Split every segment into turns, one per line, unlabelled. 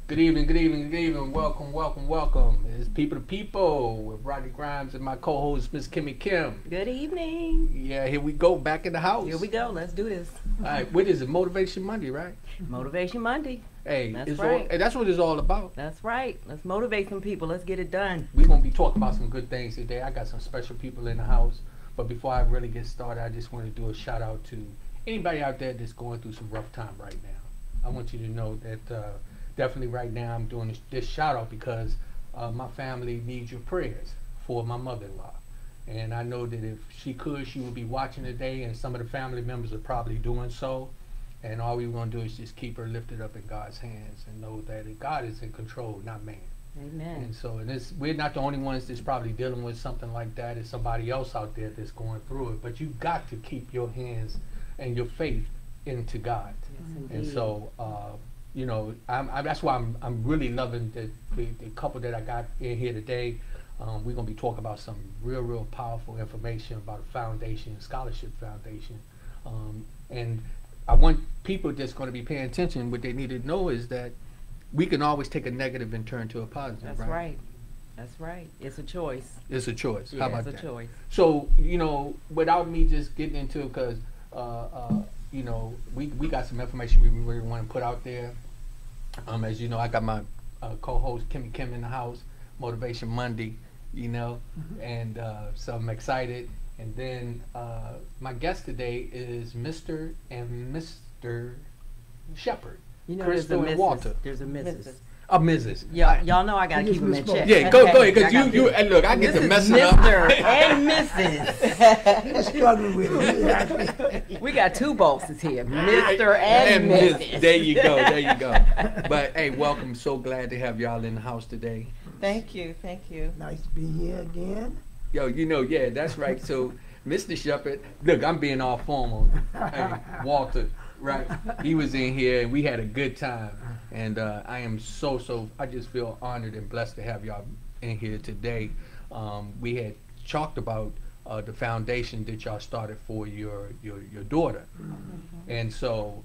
Good evening, good evening, good evening. Welcome, welcome, welcome. It's People to People with Rodney Grimes and my co-host, Miss Kimmie Kimm.
Good evening.
Yeah, here we go, back in the house.
Here we go. Let's do this.
All right, what is it? Motivation Monday, right?
Motivation Monday.
Hey,
That's
it's
right.
all, hey, that's what it's all about.
That's right. Let's motivate some people. Let's get it done.
We're going to be talking about some good things today. I got some special people in the house. But before I really get started, I just want to do a shout out to anybody out there that's going through some rough time right now. I want you to know that definitely right now I'm doing this shout out because my family needs your prayers for my mother-in-law. And I know that if she could, she would be watching today, and some of the family members are probably doing so. And all we're going to do is just keep her lifted up in God's hands and know that God is in control, not man.
Amen.
And so we're not the only ones that's probably dealing with something like that. It's somebody else out there that's going through it. But you got to keep your hands and your faith into God.
Yes,
And so, you know, that's why I'm really loving the couple that I got in here today. We're going to be talking about some real powerful information about a foundation, scholarship foundation. And I want people that's going to be paying attention. What they need to know is that we can always take a negative and turn to a positive.
That's right. That's right. It's a choice.
It's a choice.
Yeah,
How about
it's
that?
a choice.
So, you know, without me just getting into it, because, you know, we got some information we really want to put out there. As you know, I got my co-host Kimmie Kimm in the house, Motivation Monday, you know, and so I'm excited. And then my guest today is Mr. and Mr. Shepherd.
You know,
Crystal
there's a
and
Mrs.
Walter.
There's a Mrs.
Mrs.
Y'all know I gotta keep them in check.
Yeah, go ahead, because
I
you and look, I get to mess it up.
Mr. and Mrs.
Struggling with it.
We got two bosses here, Mr. and Mrs.
There you go, there you go. But hey, welcome. So glad to have y'all in the house today.
Thank you, thank you.
Nice to be here again.
Yo, you know, yeah, that's right. So, Mr. Shepherd, look, I'm being all formal. Hey, Walter, right? He was in here and we had a good time. And I am I just feel honored and blessed to have y'all in here today. We had talked about the foundation that y'all started for your daughter. And so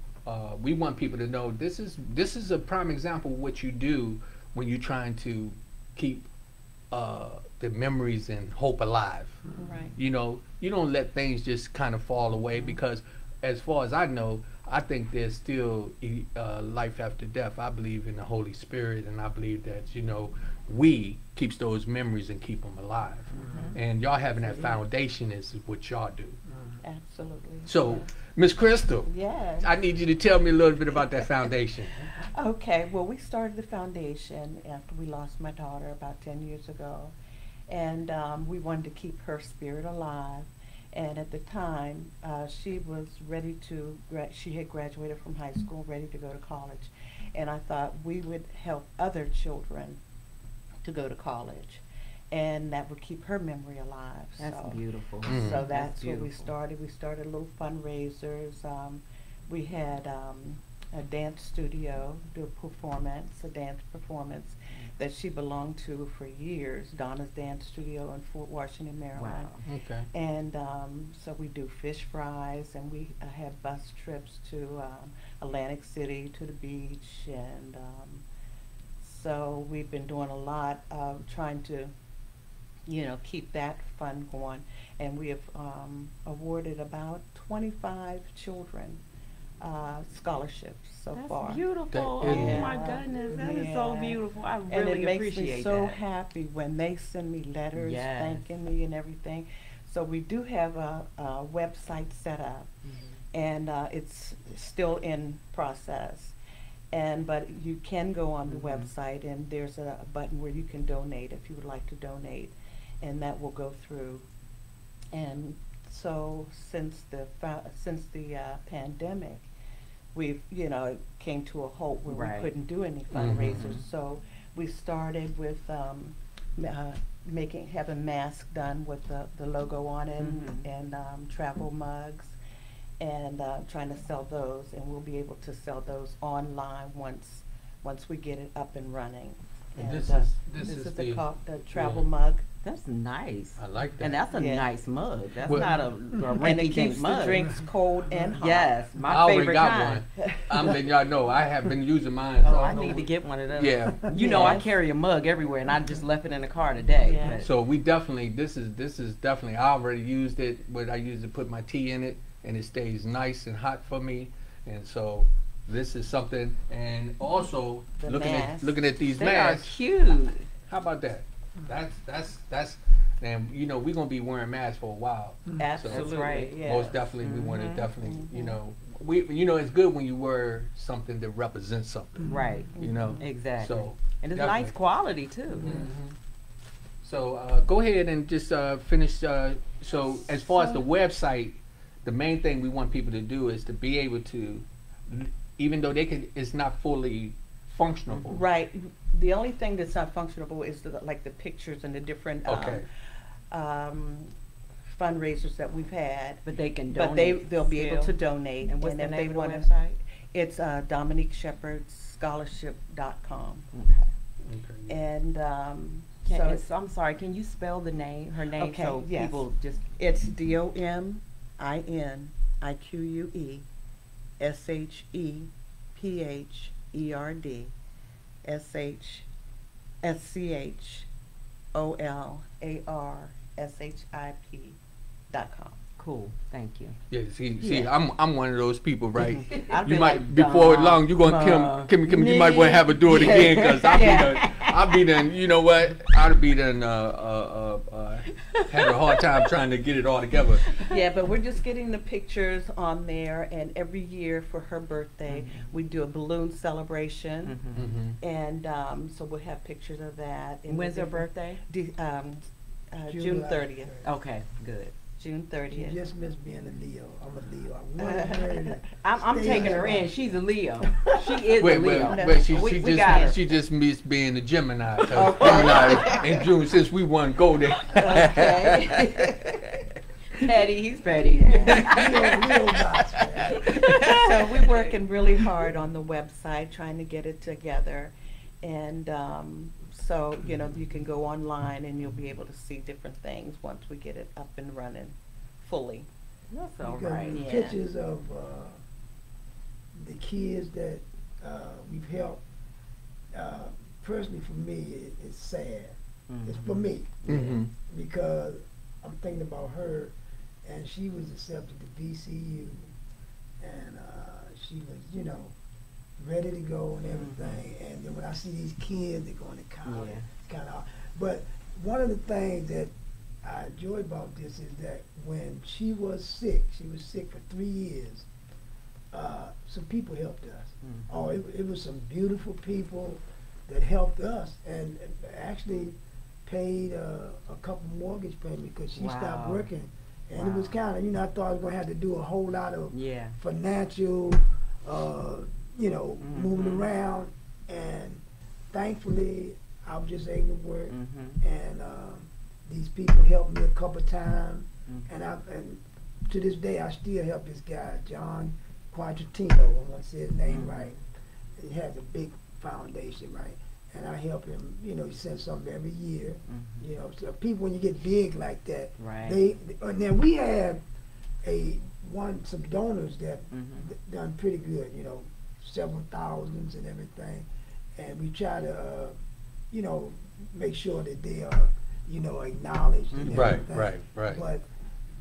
we want people to know this is a prime example of what you do when you're trying to keep the memories and hope alive.
Right.
You know, you don't let things just kind of fall away, because as far as I know, I think there's still life after death. I believe in the Holy Spirit, and I believe that, you know, we keeps those memories and keep them alive. And y'all having that foundation is what y'all do.
Absolutely.
So, Miss Crystal,
Yes.
I need you to tell me a little bit about that foundation.
Okay, well, we started the foundation after we lost my daughter about 10 years ago. And we wanted to keep her spirit alive. And at the time, she was ready to, she had graduated from high school, ready to go to college. And I thought we would help other children to go to college. And that would keep her memory alive.
That's
so,
beautiful.
So that's what we
beautiful.
started. We started little fundraisers. We had a dance studio, do a dance performance that she belonged to for years, Donna's Dance Studio in Fort Washington, Maryland.
Wow.
Okay.
And so we do fish fries, and we have bus trips to Atlantic City, to the beach, and so we've been doing a lot of trying to, you know, keep that fund going. And we have awarded about 25 children scholarships so far.
That's beautiful.
That
Oh
is-
my goodness, that is so
Yeah.
beautiful. I
And
really
it makes me
appreciate
so
that.
happy when they send me letters
Yes.
thanking me and everything. So we do have a website set up, and it's still in process. But you can go on the website, and there's a button where you can donate if you would like to donate, and that will go through. And so since the pandemic, we've, you know, it came to a halt where
Right.
we couldn't do any fundraisers. So we started with having masks done with the logo on it, and travel mugs, and trying to sell those, and we'll be able to sell those online once we get it up and running.
And
And
this is
this is
the
the travel mug
That's nice.
I like that.
And that's a
Yeah.
nice mug. That's
Well-
not a
And it
rinky-dink
keeps the
mug.
drinks cold and hot.
Yes,
I
my
already
favorite
got
kind.
one. I'm letting y'all know I have been using mine.
Oh,
so
I
know
need to
what-
get one of those.
Yeah.
You know, I
Yes.
carry a mug everywhere, and I just left it in the car today.
Yeah.
but-
So we definitely, this is definitely, I already used it, but I used to put my tea in it, and it stays nice and hot for me. And so this is something, and also
The
looking
masks.
at these
They are
masks.
cute.
How about that? That's, and you know, we're gonna be wearing masks for a while.
Absolutely.
That's right.
Yeah.
Most definitely, we want to
Mhm.
definitely, you know, it's good when you wear something that represents something,
Right.
you know.
Exactly.
So
And it's
definitely.
nice quality, too.
So go ahead and just finish. So as far as the website, the main thing we want people to do is to be able to, even though it's not fully functional.
Right. The only thing that's not functional is like the pictures and the different
Okay.
fundraisers that we've had.
But they can
But
donate.
they'll be able to
still.
donate.
And what's the
if
name of the
wanna-
website?
It's DominiqueShepherdScholarship.com.
Okay.
And
I'm sorry, can you spell her name,
Okay,
so
yes.
people just,
it's DominiqueShepherdScholarship.com.
cool, thank you.
Yeah. See,
Yeah.
I'm one of those people, right?
I'd
You
be
might
like,
before long you gonna Kim, you might want to have her do it again because I'll be done. You know what? I'd be done. Had a hard time trying to get it all together.
Yeah, but we're just getting the pictures on there, and every year for her birthday, we do a balloon celebration,
Mm-hmm.
and so we'll have pictures of that. and
When's
the
her
different-
birthday?
June
July
30th.
Okay, good.
June
She
30th.
just missed being a Leo. I'm a Leo. I wanted her to
I'm
stay
taking
in
her
that
in. She's a Leo. She is
Wait,
a Leo.
she
got her.
just missed being a Gemini. 'Cause Gemini in June since we won golden.
Okay.
Petty, he's petty.
Leo box, man.
So we're working really hard on the website, trying to get it together. And so, you know, you can go online and you'll be able to see different things once we get it up and running fully.
That's all
Because
right.
the
Yeah.
pictures of the kids that we've helped, personally for me, it's sad. It's for me.
Mm-hmm.
Because I'm thinking about her, and she was accepted to VCU, and she was, you know, ready to go and everything. And then when I see these kids, they're going to college,
Yeah.
kind of. But one of the things that I enjoy about this is that when she was sick for 3 years. Some people helped us. Oh, it was some beautiful people that helped us, and actually paid a couple mortgage payments because she stopped
Wow.
working. And it was kind of, you know, I thought I was going to have to do a whole lot of
Yeah.
financial, you know, moving around. And thankfully, I was just able to work. And these people helped me a couple times. And to this day, I still help this guy, John Quadratino. I want to say his name right. He has a big foundation, right? And I help him, you know, he sends something every year. You know, so people, when you get big like that,
Right.
and then we have some donors that done pretty good, you know, several thousands and everything. And we try to, you know, make sure that they are, you know, acknowledged and
Right,
everything.
right.
But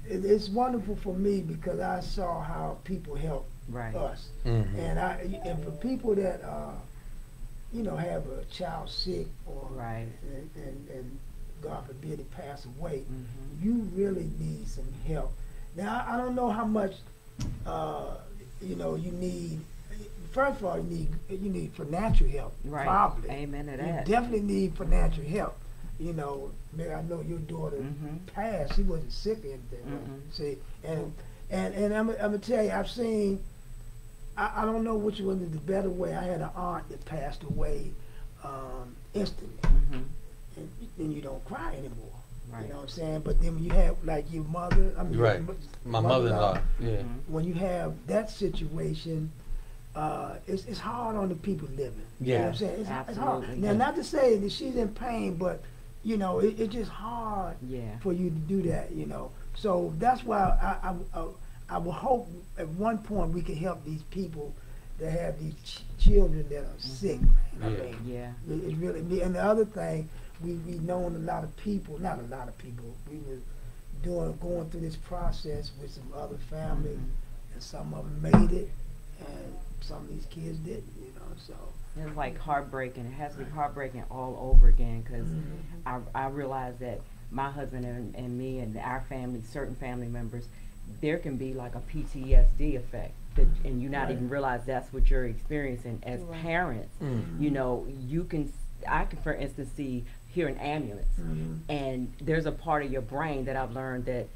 it's wonderful for me because I saw how people help
Right.
us.
Mhm.
And for people that you know, have a child sick or
Right.
and God forbid he pass away, you really need some help. Now I don't know how much you know you need. First of all, you need financial help.
Right.
Probably.
Amen to
You
that.
definitely need financial help. You know, maybe I know your daughter passed. She wasn't sick or anything. Right? See, and I'm gonna tell you, I've seen. I don't know which one is the better way. I had an aunt that passed away instantly, and you don't cry anymore.
Right.
You know what I'm saying? But then when you have like your mother, I mean,
Right.
your
My mother-in-law. Yeah.
when you have that situation, it's hard on the people living. You know what I'm
Yeah.
saying? It's hard.
Absolutely.
Now, not to say that she's in pain, but you know, it's just hard
Yeah.
for you to do that, you know. So that's why I would hope at one point we can help these people that have these children that are sick. I
Yeah.
mean,
Yeah.
it's really, and the other thing, we known a lot of people, not a lot of people, we were going through this process with some other family, and some of them made it, and some of these kids didn't, you know, so.
It's like heartbreaking. It has to be heartbreaking all over again, because I realize that my husband and me and our family, certain family members, there can be like a PTSD effect, that, and you not even realize that's what you're experiencing as parents. You know, I can, for instance, hear an ambulance, and there's a part of your brain that I've learned that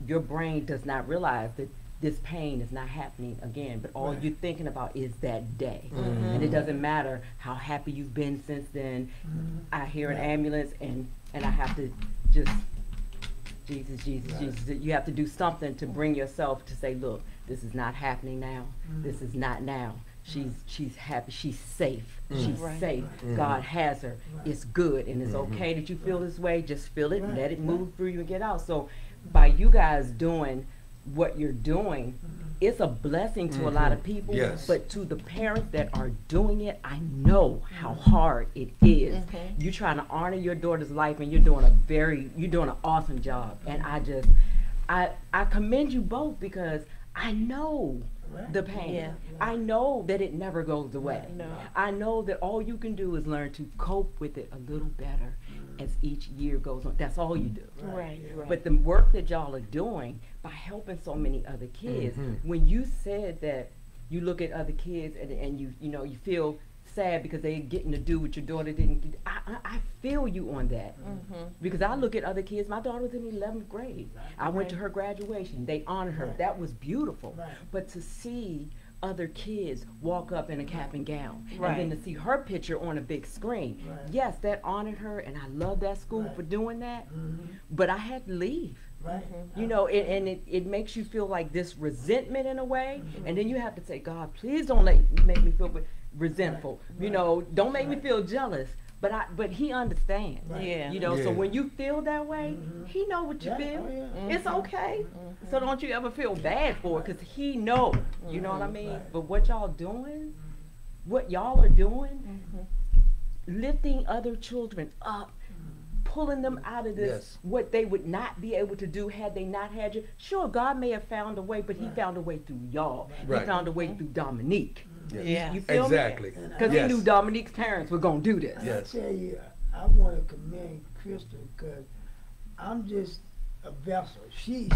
your brain does not realize that this pain is not happening again, but all you're thinking about is that day. And it doesn't matter how happy you've been since then. I hear an ambulance and I have to just, Jesus, you have to do something to bring yourself to say, look, this is not happening now. This is not now. She's happy, she's safe, she's safe. God has her, it's good, and it's okay that you feel this way. Just feel it, let it move through you and get out. So by you guys doing what you're doing, it's a blessing to a lot of people, but to the parents that are doing it, I know how hard it is. You're trying to honor your daughter's life, and you're doing an awesome job. And I commend you both, because I know the pain. I know that it never goes away. I know that all you can do is learn to cope with it a little better as each year goes on. That's all you do.
Right.
But the work that y'all are doing by helping so many other kids, when you said that you look at other kids and you know, you feel sad because they're getting to do what your daughter didn't get, I feel you on that. Because I look at other kids, my daughter was in 11th grade. I went to her graduation, they honored her, that was beautiful. But to see other kids walk up in a cap and gown, and then to see her picture on a big screen, yes, that honored her, and I love that school for doing that, but I had to leave. You know, and it makes you feel like this resentment in a way, and then you have to say, God, please don't make me feel resentful. You know, don't make me feel jealous. But he understands. You know, so when you feel that way, he know what you feel. It's okay. So don't you ever feel bad for it, because he know. You know what I mean? But what y'all doing, what y'all are doing, lifting other children up, pulling them out of this, what they would not be able to do had they not had you. Sure, God may have found a way, but he found a way through y'all. He found a way through Dominique. You feel
exactly.
Because he knew Dominique's parents were going to do this.
I tell you, I want to commend Crystal, because I'm just a vessel. She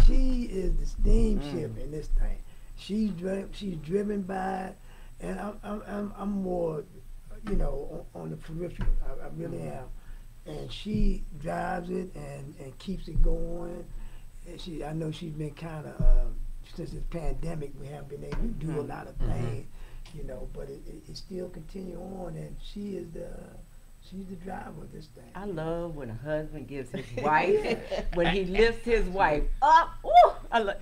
is the steamship in this thing. She's driven by it, and I'm more, you know, on the peripheral. I really am. And she drives it and keeps it going. And I know she's been kind of, since this pandemic, we haven't been able to do a lot of things, you know, but it still continue on, and she's the driver of this thing.
I love when a husband gives his wife, when he lifts his wife up. Ooh,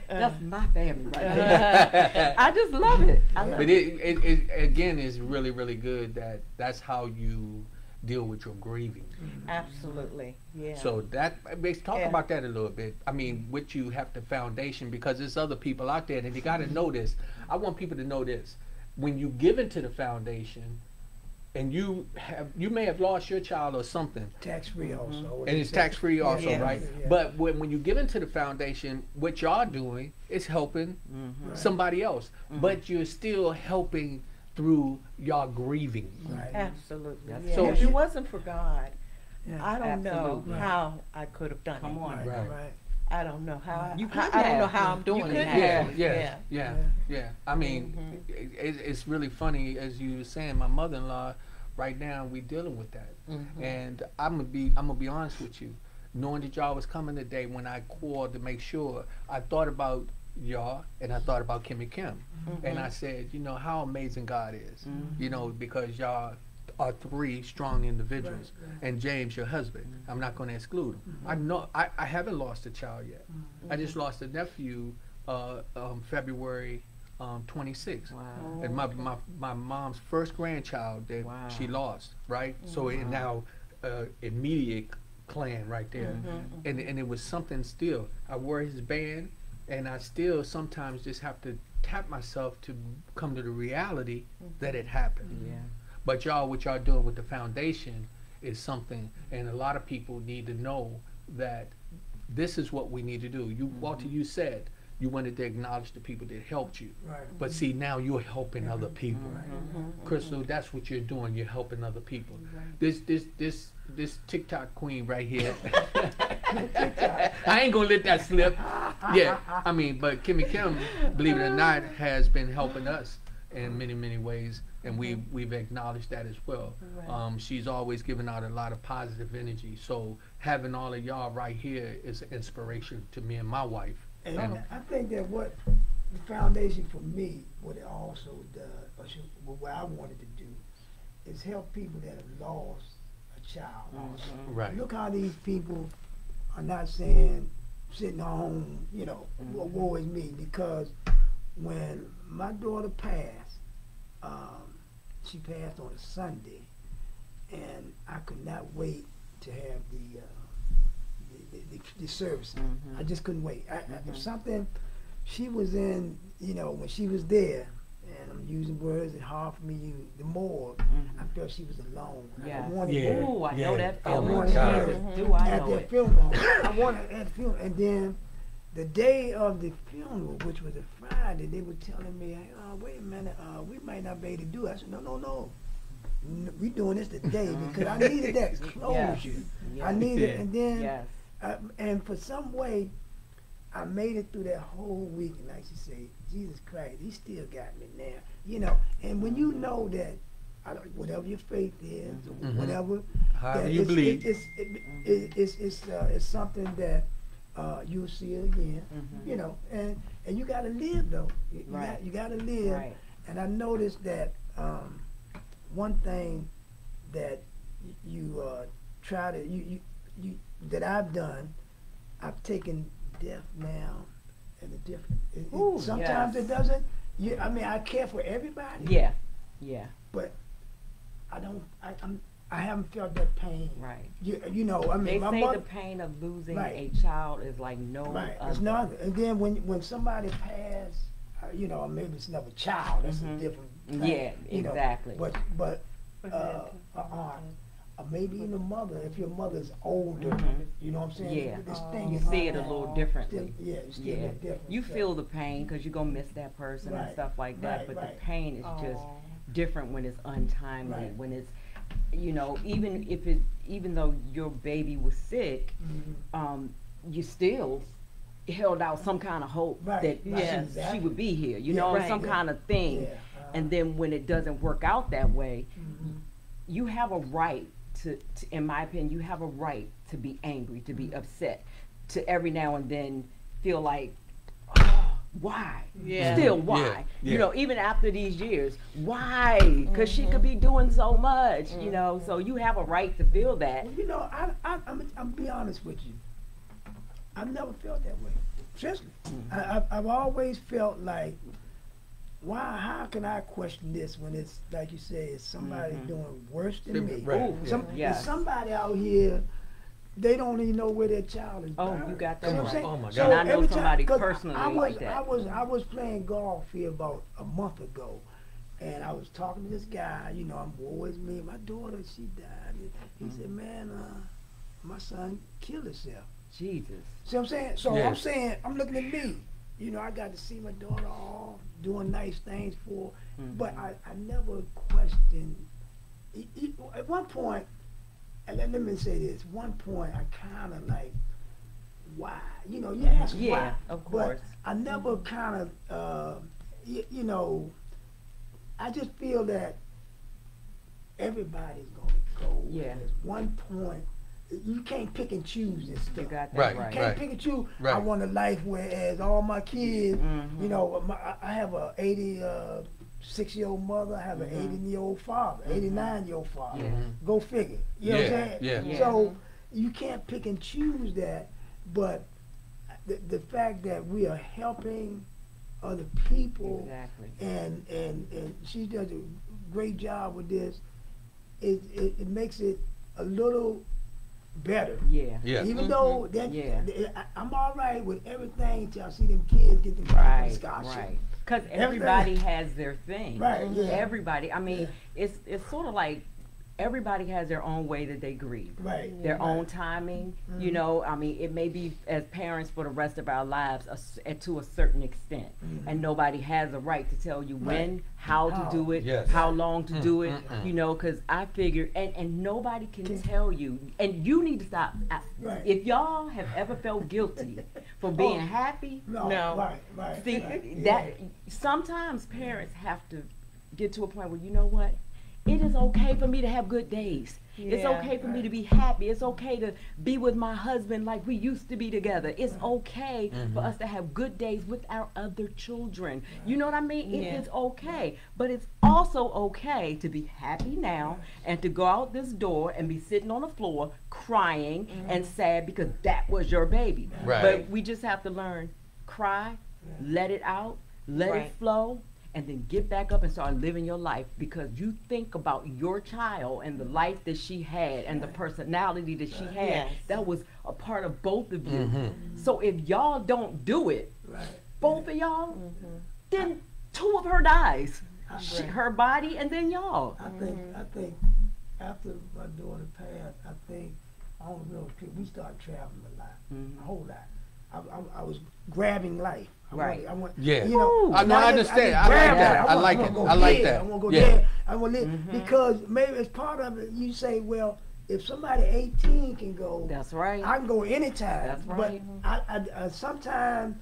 that's my family right there. I just love it.
But it again is really, really good that's how you deal with your grieving.
Absolutely. Yeah.
So talk about that a little bit. I mean, with you have the foundation, because there's other people out there, and you got to know this. I want people to know this. When you give into the foundation, and you may have lost your child or something.
Tax-free also.
And it's tax-free also, right?
Yeah.
But when you give into the foundation, what y'all doing is helping somebody else. But you're still helping through y'all grieving.
Absolutely.
So
if it wasn't for God, I don't know
Absolutely.
how I could have done it.
Come on.
Right.
I don't know how.
You
I
could
don't know
have.
how I'm doing
You
it.
could
now.
have.
Yeah. I mean, it's really funny, as you were saying, my mother-in-law, right now, we dealing with that. And I'm gonna be honest with you. Knowing that y'all was coming today, when I called to make sure, I thought about y'all, and I thought about Kimmie Kimm. And I said, you know, how amazing God is. You know, because y'all are three strong individuals, and James, your husband, I'm not going to exclude him. I know I haven't lost a child yet. I just lost a nephew February 26th.
Wow.
And my mom's first grandchild that she lost, right? So it now immediate clan right there.
Mm-hmm.
And it was something still. I wore his band, and I still sometimes just have to tap myself to come to the reality that it happened.
Yeah.
But y'all, what y'all doing with the foundation is something, and a lot of people need to know that this is what we need to do. You, Walter, you said you wanted to acknowledge the people that helped you.
Right.
But see, now you're helping other people.
Mm-hmm.
Crystal, that's what you're doing. You're helping other people. This TikTok queen right here. I ain't gonna let that slip. Yeah, I mean, but Kimm, believe it or not, has been helping us in many, many ways, and we've acknowledged that as well.
Right.
She's always given out a lot of positive energy. So having all of y'all right here is an inspiration to me and my wife.
And
And-
I think that what the foundation for me, what it also does, what I wanted to do, is help people that have lost a child. Also.
Right.
Look how these people are not saying sitting home, you know, woe is me, because when my daughter passed, she passed on a Sunday, and I could not wait to have the service.
Mhm.
I just couldn't wait. If something, she was in, you know, when she was there, and I'm using words that hard for me to use, the morgue, I felt she was alone.
Yeah.
I wanted
Yeah.
her
Ooh, I
Yeah.
know that
Oh
feeling.
my
God.
Jesus, do I
at
know
their
it?
funeral. I wanted at the funeral, and then the day of the funeral, which was a Friday, they were telling me, "Oh, wait a minute, we might not be able to do it." I said, "No. We doing this today because I needed that closure.
Yes.
I needed,
Yeah.
and then,
Yes.
and for some way, I made it through that whole week, and like she said, Jesus Christ, He still got me now, you know. And when you know that, whatever your faith is, or whatever,
However
that
you believe.
it's something that you'll see it again, you know. And you got to live though.
Right.
You got to live.
Right.
And I noticed that one thing that you try to you that I've done, I've taken death now in a different.
Ooh,
sometimes
yes.
it doesn't. I mean, I care for everybody.
Yeah. Yeah.
But I don't. I haven't felt that pain.
Right.
You know. I mean,
They
my
say
mother.
the pain of losing
Right.
a child is like no
Right.
other.
It's not. And then when somebody passed, you know, maybe it's another child. That's a different. Thing,
Yeah,
you know.
exactly.
But maybe even a mother, if your mother's older, you know what I'm saying?
Yeah.
This thing
You
is
see it a
like
little
that.
differently.
Still, yeah, it's still
Yeah.
different.
You
So-
feel the pain because you're gonna miss that person and
Right.
stuff like that.
Right,
But
right.
the pain is just
Aw.
different when it's untimely.
Right.
When it's, you know, even though your baby was sick, you still held out some kind of hope
Right,
that
right,
she
exactly.
would be here. You
Yeah,
know,
right,
some
yeah.
kind of thing.
Yeah,
And then when it doesn't work out that way,
Mhm.
you have a right to, in my opinion, you have a right to be angry, to be upset, to every now and then feel like, oh, why?
Yeah.
Still, why?
Yeah, yeah.
You know, even after these years, why? Because she could be doing so much, you know, so you have a right to feel that.
Well, you know, I'm be honest with you. I've never felt that way. Seriously, I've always felt like, why? How can I question this when it's like you say, it's somebody doing worse than me?
Right,
Ooh,
yeah.
yes.
There's somebody out here, they don't even know where their child is.
Oh,
buried.
you got that
See what I'm
right.
saying?
Oh, my
So
God.
And I know
every time-
somebody
'cause
personally
I was,
like that.
I was playing golf here about a month ago, and I was talking to this guy. You know, I'm always me. My daughter, she died. He said, "Man, my son killed himself."
Jesus.
See what I'm saying? So
Yes.
I'm saying, I'm looking at me. You know, I got to see my daughter all doing nice things for, but I never questioned. At one point, and let me say this, one point I kind of like, why? You know, you ask
Yeah,
why.
of course.
But I never kind of, you know, I just feel that everybody's going to go.
Yeah.
There's one point. You can't pick and choose this stuff.
You got that
Right,
right.
Can't pick and choose.
Right.
I want a life whereas all my kids, you know, I have a 86-year-old mother, I have an 80-year-old father, 89-year-old father.
Yeah.
Go figure. You know what I'm saying?
Yeah.
So you can't pick and choose that, but the fact that we are helping other people
Exactly.
and she does a great job with this, it makes it a little better.
Yeah.
Yeah.
Even though that,
Yeah.
I'm all right with everything till I see them kids get the
Right,
scholarship.
right. Because everybody has their thing.
Right, yeah.
Everybody. I mean,
Yeah.
it's sort of like everybody has their own way that they grieve.
Right.
Their
right.
own timing, you know. I mean, it may be as parents for the rest of our lives to a certain extent, and nobody has a right to tell you when, how to do it,
Yes.
how long to do it, you know. Because I figure, and nobody can tell you, and you need to stop.
Right.
If y'all have ever felt guilty for being happy,
No.
No.
Right.
see
right.
that sometimes parents have to get to a point where, you know what, it is okay for me to have good days. It's
Yeah.
okay for me to be happy. It's okay to be with my husband like we used to be together. It's okay for us to have good days with our other children. You know what I mean? It
Yeah.
is okay. But it's also okay to be happy now and to go out this door and be sitting on the floor crying and sad because that was your baby.
Right.
But we just have to learn, cry, let it out, let
Right.
it flow, and then get back up and start living your life, because you think about your child and the life that she had and the personality that she had.
Yes.
That was a part of both of you. So if y'all don't do it,
Right.
both of y'all, then two of her dies.
Right.
Her body and then y'all.
I think after my daughter passed, I think I don't know. We started traveling a lot, a whole lot. I was grabbing life.
Right.
I want,
Yeah.
You know,
Ooh.
I know, I understand. I like that. I like it. I like that.
I want to go
Yeah.
there. I want to because maybe as part of it, you say, well, if somebody 18 can go,
That's right.
I can go anytime.
That's right.
But I sometimes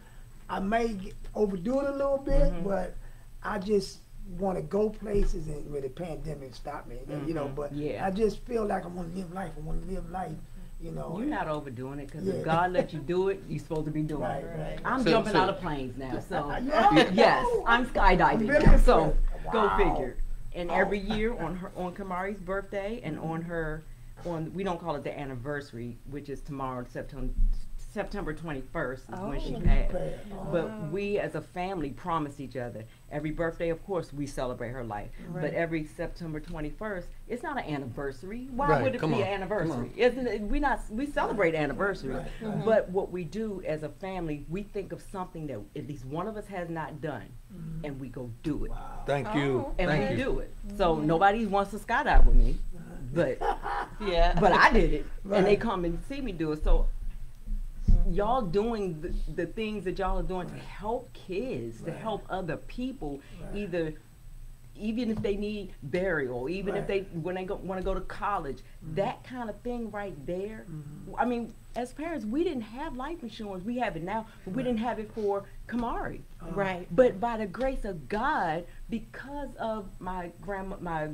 I may overdo it a little bit, but I just want to go places, and where the pandemic stopped me, you know. But
Yeah.
I just feel like I want to live life. I want to live life, you know.
You're not overdoing it, because
Yeah.
if God let you do it, you're supposed to be doing
Right,
it.
right.
I'm
So-
jumping
so-
out of planes now, so
Yeah.
yes, I'm skydiving
very
now. So
impressed.
go
Wow.
figure. And every year on Kamari's birthday and we don't call it the anniversary, which is tomorrow, September 21st is when she
Oh.
passed.
Oh.
But we as a family promise each other every birthday, of course, we celebrate her life. But
Right.
every September 21st, it's not an anniversary. Why
Right,
would it
come
be
on,
an
come
anniversary? Isn't it? We celebrate anniversaries.
Right.
But what we do as a family, we think of something that at least one of us has not done, and we go do it.
Wow.
Thank you.
Oh,
And
Thank
we
you.
do it. So nobody wants to skydive with me, but
Yeah.
but I did it, and they
Right.
come and see me do it. So y'all doing the things that y'all are doing to help kids, to
Right.
help other people,
Right.
even if they need burial, even if
Right.
they want to go to college, that kind of thing right there. I mean, as parents, we didn't have life insurance. We have it now, but we didn't have it for Kamari.
Right.
But by the grace of God, because of my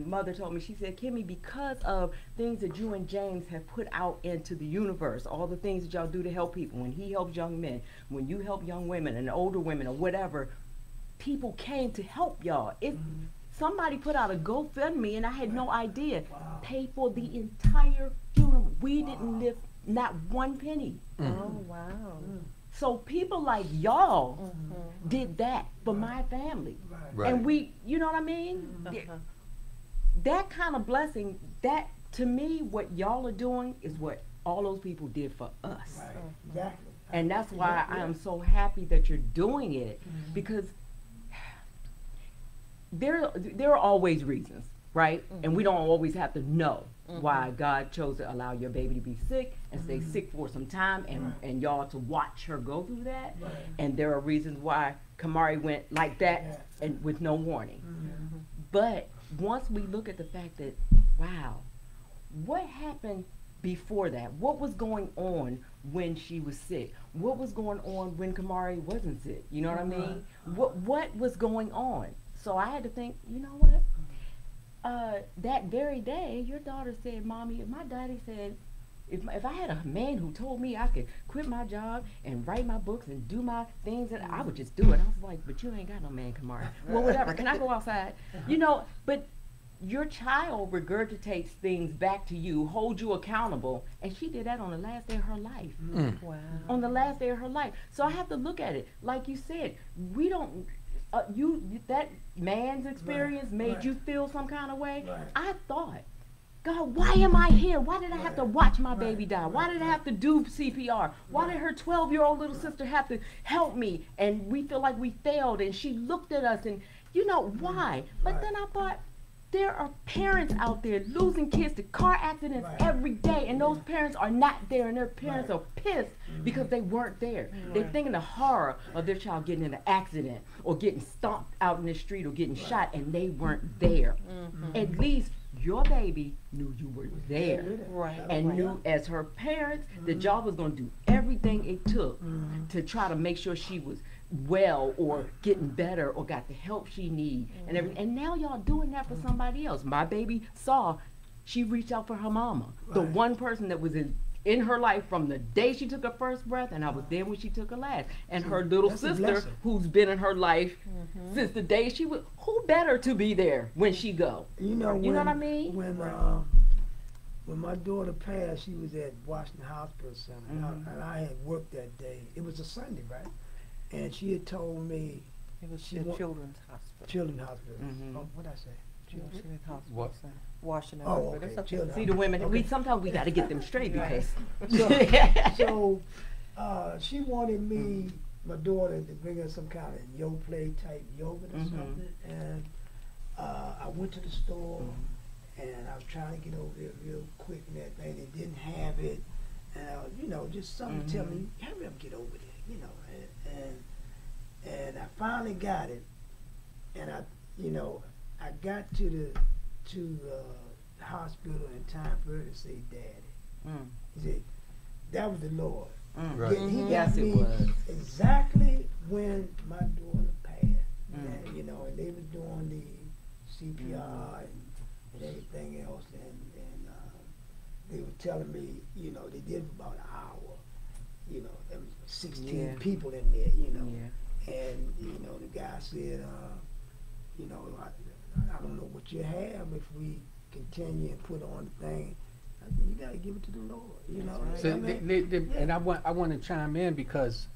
mother told me, she said, Kimmie, because of things that you and James have put out into the universe, all the things that y'all do to help people, when he helps young men, when you help young women and older women or whatever, people came to help y'all. Somebody put out a GoFundMe, and I had no idea.
Wow.
Paid for the entire funeral. We didn't lift not one penny.
Oh, wow.
So people like y'all did that for my family.
Right.
Right.
And we, you know what I mean? That kind of blessing, that to me, what y'all are doing is what all those people did for us.
Right. Exactly.
And that's why I am so happy that you're doing it, because there are always reasons, right? And we don't always have to know why God chose to allow your baby to be sick and stay sick for some time, and y'all to watch her go through that.
Right.
And there are reasons why Kamari went like that
Yeah.
and with no warning. But once we look at the fact that, wow, what happened before that? What was going on when she was sick? What was going on when Kamari wasn't sick? You know what I mean? What was going on? So I had to think, you know what? That very day, your daughter said, Mommy, if my daddy said, if I had a man who told me I could quit my job and write my books and do my things, and I would just do it. I was like, but you ain't got no man, Kamari. Well, whatever. Can I go outside? You know, but your child regurgitates things back to you, holds you accountable, and she did that on the last day of her life.
Wow.
On the last day of her life. So I have to look at it. Like you said, we don't, that man's experience made
right.
you feel some kind of way.
Right.
I thought God, why am I here? Why did I have to watch my baby die?
Right,
Why did I have to do CPR? Why did her 12-year-old little sister have to help me? And we feel like we failed, and she looked at us, and you know, why? But
Right.
then I thought, there are parents out there losing kids to car accidents
Right.
every day, and those parents are not there, and their parents
Right.
are pissed because they weren't there. They're thinking the horror of their child getting in an accident or getting stomped out in the street or getting shot, and they weren't there. At least your baby knew you were there
Right.
and
right.
knew as her parents that y'all was going to do everything it took to try to make sure she was well or getting better or got the help she need and everything. And now y'all doing that for somebody else. My baby saw, she reached out for her mama, the
Right.
one person that was in her life from the day she took her first breath, and I was there when she took her last. And her little
That's a
sister,
blessing.
who's been in her life since the day she was, who better to be there when she go?
You know,
You know what I mean?
When my daughter passed, she was at Washington Hospital Center, and I had worked that day. It was a Sunday, right? And she had told me,
It was
She
the
wa-
Children's Hospital.
Children's Hospital.
Mhm.
Oh, what'd I say?
Children's Hospital.
What?
Center. Washington
Oh,
Hospital.
okay,
It's okay.
Children's
See the women,
Okay.
we sometimes we got to get them straight because
So she wanted me, my daughter, to bring her some kind of yoga play type yogurt or something. And I went to the store and I was trying to get over there real quick and that thing. They didn't have it. And I was, you know, just something to tell me, hurry up, get over there, you know. And I finally got it. And I, you know, I got to the hospital in time for her to say, Daddy. He said, that was the Lord.
Right.
He got
Yes, it
me
was.
exactly when my daughter passed. And, you know, and they was doing the CPR and everything else, and they were telling me, you know, they did about an hour. You know, there was 16
Yeah.
people in there, you know.
Yeah.
And, you know, the guy said, you know, I don't know what you have if we continue and put on the thing. I said, you got to give it to the Lord, you know.
So
I mean,
and I want to chime in because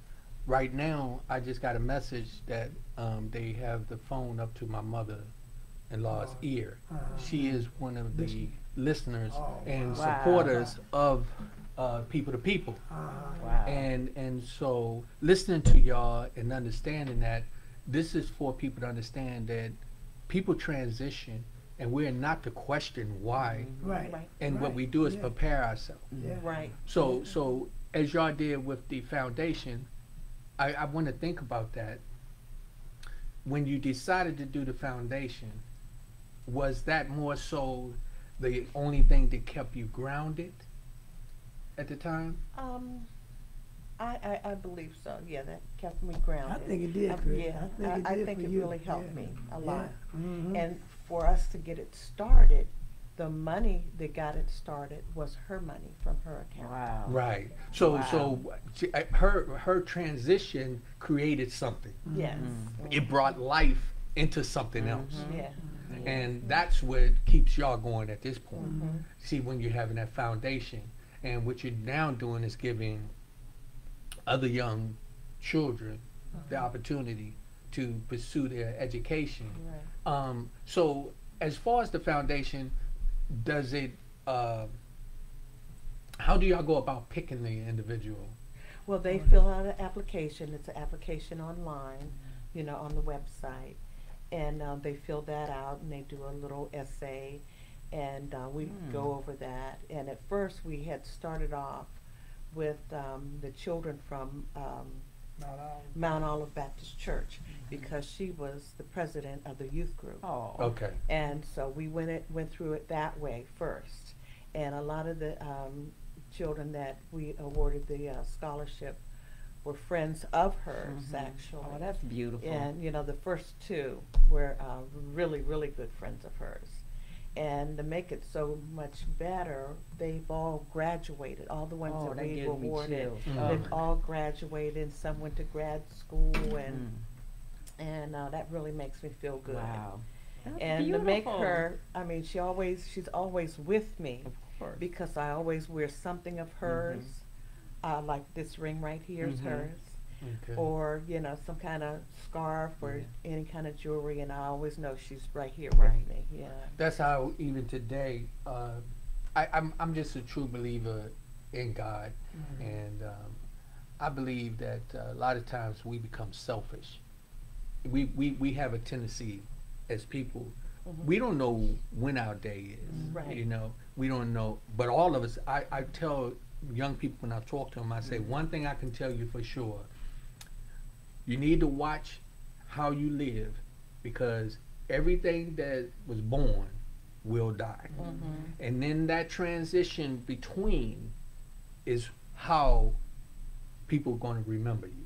right now I just got a message that they have the phone up to my mother-in-law's ear. She is one of the listeners and
Wow.
supporters of People to People.
Wow.
And so listening to y'all and understanding that this is for people to understand that people transition and we're not to question why.
right.
Right.
And what
Right.
we do is
Yeah.
prepare ourselves.
Yeah.
Right.
So as y'all did with the foundation, I want to think about that. When you decided to do the foundation, was that more so the only thing that kept you grounded at the time?
I believe so. Yeah, that kept me grounded.
I think it did, Chris.
Yeah,
I think it did for
it
you.
really helped
Yeah.
me a
Yeah.
lot.
Mhm.
And for us to get it started, the money that got it started was her money from her account.
Wow.
Right. So
Wow.
so her transition created something.
Yes.
It brought life into something else.
Yeah.
And that's what keeps y'all going at this point.
Mm-hmm.
See, when you're having that foundation, and what you're now doing is giving other young children the opportunity to pursue their education.
Right.
So, as far as the foundation, does it? How do y'all go about picking the individual?
Well, they fill out an application. It's an application online, you know, on the website. And they fill that out and they do a little essay and we go over that. And at first we had started off with the children from Mount Olive Baptist Church because she was the president of the youth group.
Oh.
Okay.
And so we went through it that way first. And a lot of the children that we awarded the scholarship were friends of hers, actually.
Oh, that's beautiful.
And, you know, the first two were really, really good friends of hers. And to make it so much better, they've all graduated. All the ones
Oh,
that
that
we've
gives me
awarded,
chills.
they've all graduated. Some went to grad school, and that really makes me feel good.
Wow. That's
And
beautiful.
to make her, I mean, she's always with me
Of course.
because I always wear something of hers. Like this ring right here is hers.
Okay.
Or, you know, some kind of scarf or any kind of jewelry, and I always know she's right here
Right.
with me. Yeah.
That's how even today, I'm just a true believer in God, and I believe that a lot of times we become selfish. We have a tendency as people. We don't know when our day is.
Right.
You know, we don't know. But all of us, I tell young people when I talk to them, I say, one thing I can tell you for sure, you need to watch how you live, because everything that was born will die. And then that transition between is how people are going to remember you.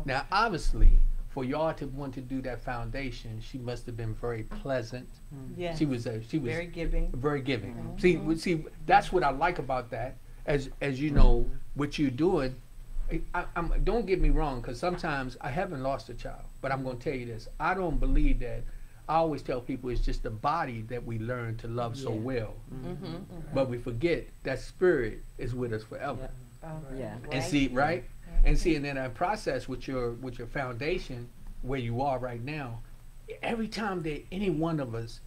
Now, obviously, for y'all to want to do that foundation, she must have been very pleasant.
Yes.
She was
very giving.
very giving. See, that's what I like about that. As you know, what you're doing. Don't get me wrong, because sometimes I haven't lost a child, but I'm going to tell you this: I don't believe that. I always tell people it's just the body that we learn to love so well, but we forget that spirit is with us forever.
Yeah.
And see, right? And see, and then that process with your foundation, where you are right now, every time that any one of us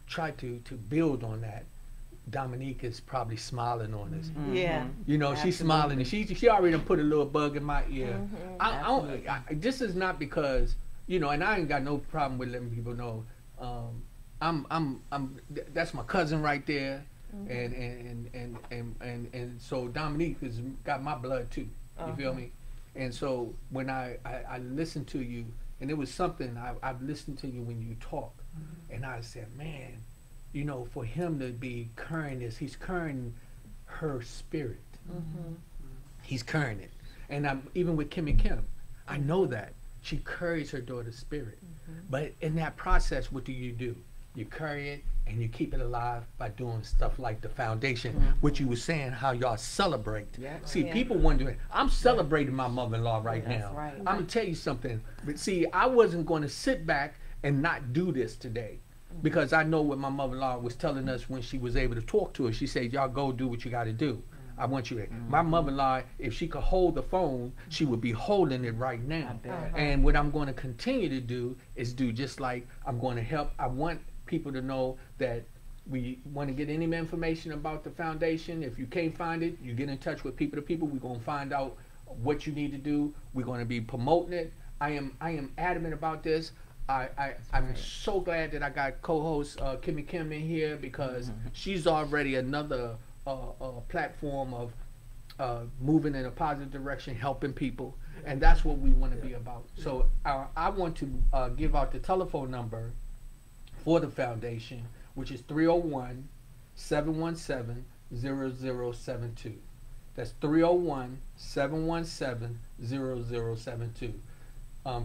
try to build on that, Dominique is probably smiling on us.
Yeah.
You know, she's smiling, and she already done put a little bug in my ear. This is not because, you know, and I ain't got no problem with letting people know. That's my cousin right there, and so Dominique has got my blood too. You feel me? And so when I listened to you, and it was something I've listened to you when you talk, and I said, man, you know, for him to be carrying this, he's carrying her spirit. He's carrying it. And even with Kimm, I know that. She carries her daughter's spirit. But in that process, what do? You carry it and you keep it alive by doing stuff like the foundation, which you were saying how y'all celebrate. See, people wondering, I'm celebrating my mother-in-law right now.
Right.
I'm going to tell you something. But see, I wasn't going to sit back and not do this today, because I know what my mother-in-law was telling us when she was able to talk to us. She said, y'all go do what you got to do. I want you to. My mother-in-law, if she could hold the phone, she would be holding it right now. And what I'm going to continue to do is do just like I'm going to help. I want people to know that we want to get any information about the foundation. If you can't find it, you get in touch with people to people. We're going to find out what you need to do. We're going to be promoting it. I am adamant about this. I'm so glad that I got co-host Kimm in here, because she's already another platform of moving in a positive direction, helping people, and that's what we want to be about. So I want to give out the telephone number for the foundation, which is 301-717-0072. That's 301-717-0072.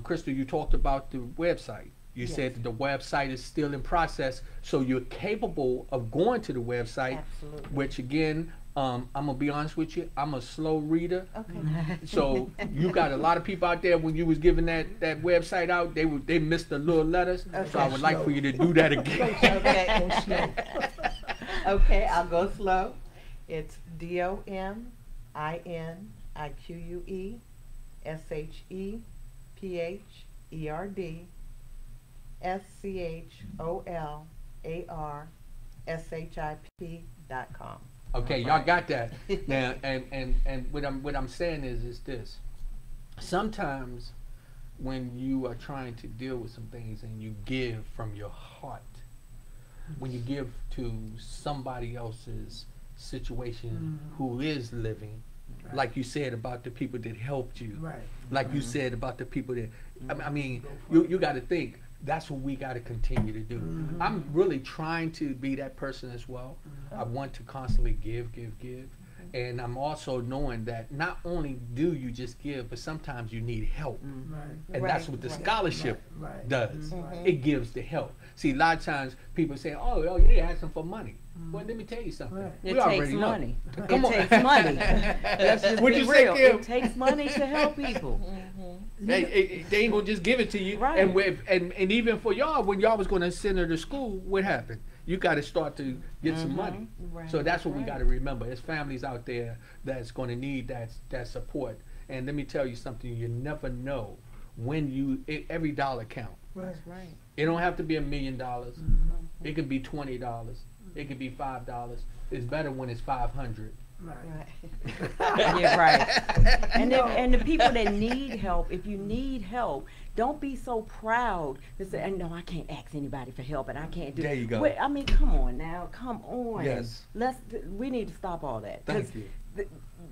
Crystal, you talked about the website. You said that the website is still in process, so you're capable of going to the website.
Absolutely.
Which again, I'm gonna be honest with you, I'm a slow reader.
Okay.
So you got a lot of people out there, when you was giving that website out, they missed the little letters. So I would like for you to do that again.
Okay. Okay, I'll go slow. It's DOMINIQUESHERDSHOLARSHIP.com.
Okay, y'all got that. Now, and what I'm saying is this. Sometimes when you are trying to deal with some things and you give from your heart, when you give to somebody else's situation who is living, like you said about the people that helped you, like you said about the people that, I mean, you got to think, that's what we got to continue to do. I'm really trying to be that person as well. I want to constantly give. And I'm also knowing that not only do you just give, but sometimes you need help. And that's what the scholarship does. It gives the help. See, a lot of times people say, oh, you're asking for money. Well, let me tell you something.
It
We
takes
already know.
money.
Come on.
It takes money. Let's just
What'd
be
you say,
real.
Kimm?
It takes money to help people.
They ain't gonna just give it to you.
Right.
And even for y'all, when y'all was gonna send her to school, what happened? You got to start to get some money.
Right.
So that's what we got to remember. There's families out there that's going to need that support. And let me tell you something. You never know when every dollar count.
That's right.
It don't have to be $1 million. It could be $20. It could be $5. it's better when it's 500.
Right.
Right.
Yeah, right. And
You know-
and the people that need help, if you need help, don't be so proud to say, "No, I can't ask anybody for help, and I can't do."
There you go.
Wait, I mean, come on now, come on.
Yes.
We need to stop all that. 'Cause
Thank you.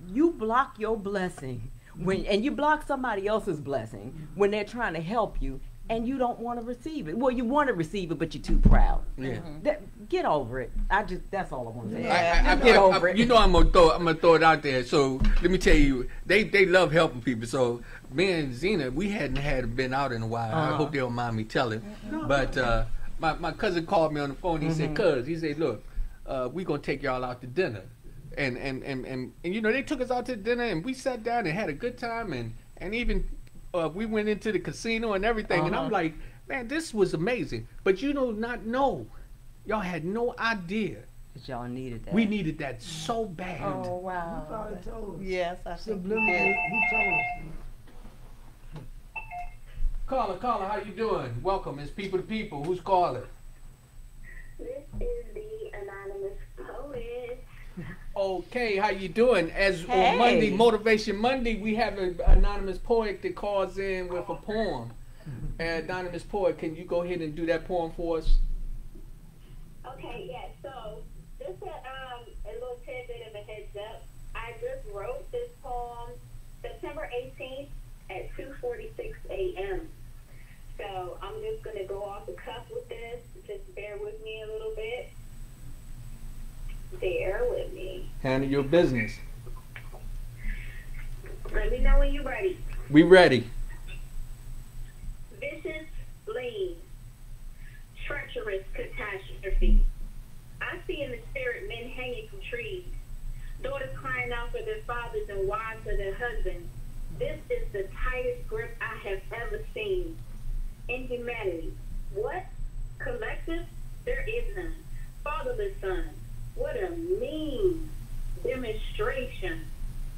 You block your blessing and you block somebody else's blessing when they're trying to help you, and you don't want to receive it. Well, you want to receive it, but you're too proud.
Yeah.
Get over it. That's all I want to say.
Yeah.
Get over it.
You know I'm gonna throw it out there. So let me tell you, they love helping people. So me and Zena, we hadn't been out in a while. I hope they don't mind me telling. But my cousin called me on the phone. He said, he said, look, we gonna take y'all out to dinner, and you know they took us out to dinner, and we sat down and had a good time, and even we went into the casino and everything, and I'm like, man, this was amazing. But you do not know, y'all had no idea.
But y'all needed that.
We needed that so bad.
Oh,
You
wow.
probably told us.
Yes, I think you
Subliminally,
did.
he told us.
Caller, how you doing? Welcome. It's People to People. Who's calling?
This is the anonymous poet.
Okay, how you doing? As
Hey.
on Monday, Motivation Monday, we have an anonymous poet that calls in with a poem. Anonymous poet, can you go ahead and do that poem for us?
Okay, yeah, so just a little tidbit of a heads up. I just wrote this poem September 18th at 2:46 a.m. So I'm just going to go off the cuff with this. Just bear with me a little bit. Bear with me.
Handle your business.
Let me know when you're ready.
We ready.
Vicious lean, treacherous catastrophe. I see in the spirit men hanging from trees, daughters crying out for their fathers and wives for their husbands. This is the tightest grip I have ever seen. Inhumanity. What? Collective? There is none. Fatherless sons. What a mean demonstration.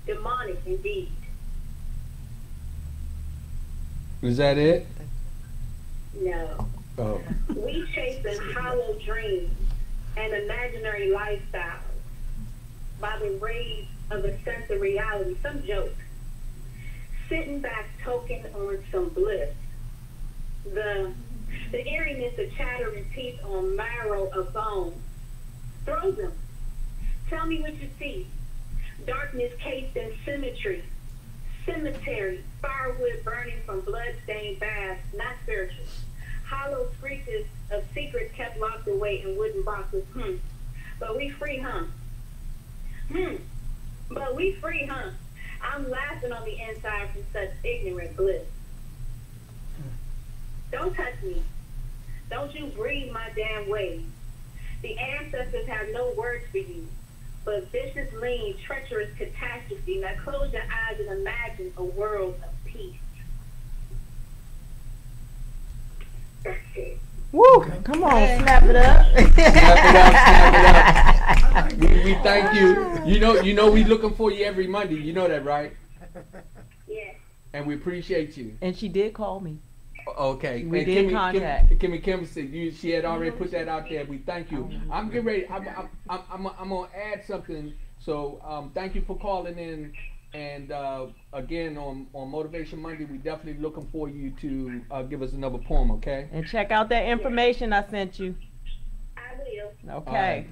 Demonic indeed.
Is that it?
No.
Oh.
We chasing hollow dreams and imaginary lifestyles by the rays of a sense of reality, some joke. Sitting back token on some bliss. The eeriness of chattering teeth on marrow of bone. Throw them. Tell me what you see. Darkness cased in symmetry. Cemetery, firewood burning from blood-stained baths, not spiritual. Hollow screeches of secrets kept locked away in wooden boxes. But we free, huh? But we free, huh? I'm laughing on the inside from such ignorant bliss. Don't touch me. Don't you breathe my damn way. The ancestors have no words for you. But vicious, lean, treacherous catastrophe. Now close your eyes and imagine a world of peace. That's it.
Woo! Come on, snap it up.
Snap it up. We thank you. You know we looking for you every Monday. You know that, right?
Yes.
And we appreciate you.
And she did call me.
Okay.
We
And
did contact.
Kimm said she had already put that out there. We thank you. I'm getting ready. I'm gonna add something. So thank you for calling in. And again, on Motivation Monday, we definitely looking for you to give us another poem. Okay.
And check out that information I sent you.
I will.
Okay.
All right.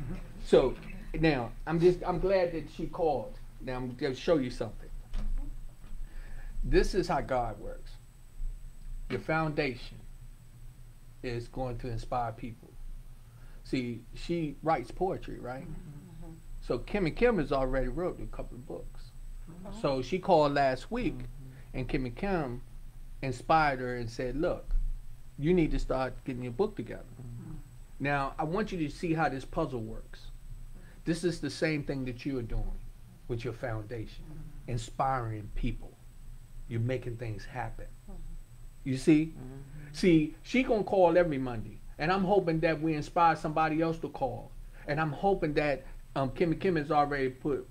So now I'm glad that she called. Now I'm gonna show you something. This is how God works. Your foundation is going to inspire people. See, she writes poetry, right? So Kimm has already wrote a couple of books. So she called last week, and Kimm inspired her and said, look, you need to start getting your book together. Now, I want you to see how this puzzle works. This is the same thing that you are doing with your foundation, inspiring people. You're making things happen. You see? See, she gonna call every Monday, and I'm hoping that we inspire somebody else to call. And I'm hoping that Kimm has already put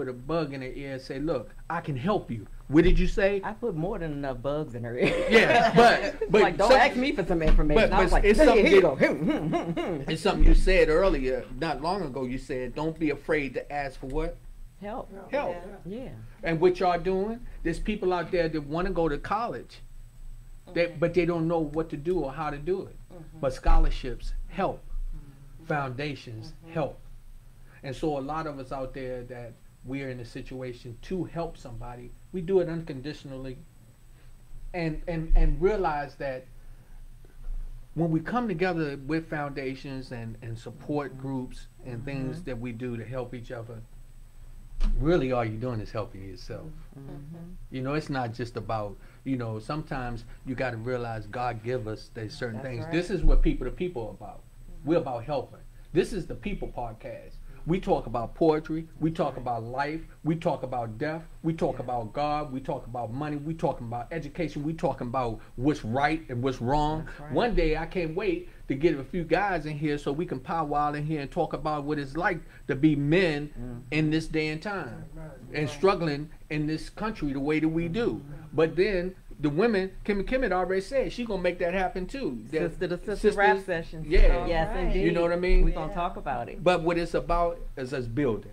a bug in her ear and say, look, I can help you What did you say?
I put more than enough bugs in her ear.
Yeah, but
like, don't ask me for some information. I was like,
it's
here
something
you go.
It's something you said earlier, not long ago. You said, don't be afraid to ask for what?
Help.
Help.
Yeah.
And what y'all doing? There's people out there that want to go to college, but they don't know what to do or how to do it. But scholarships help. Foundations help. And so a lot of us out there that we're in a situation to help somebody, we do it unconditionally, and realize that when we come together with foundations and support groups and things that we do to help each other, really all you're doing is helping yourself. You know, it's not just about, you know, sometimes you got to realize God give us these certain things.
right.
This is what people to people are about. We're about helping. This is the People Podcast. We talk about poetry, we talk about life, we talk about death, we talk about God, we talk about money, we talking about education, we talking about what's right and what's wrong.
Right.
One day I can't wait to get a few guys in here so we can powwow in here and talk about what it's like to be men in this day and time and struggling in this country the way that we do. But then the women, Kimmie had already said, she's going to make that happen too.
Sister to sister rap sessions.
Yeah.
Yes,
Right.
indeed.
You know what I mean?
We're going to talk about it.
But what it's about is us building.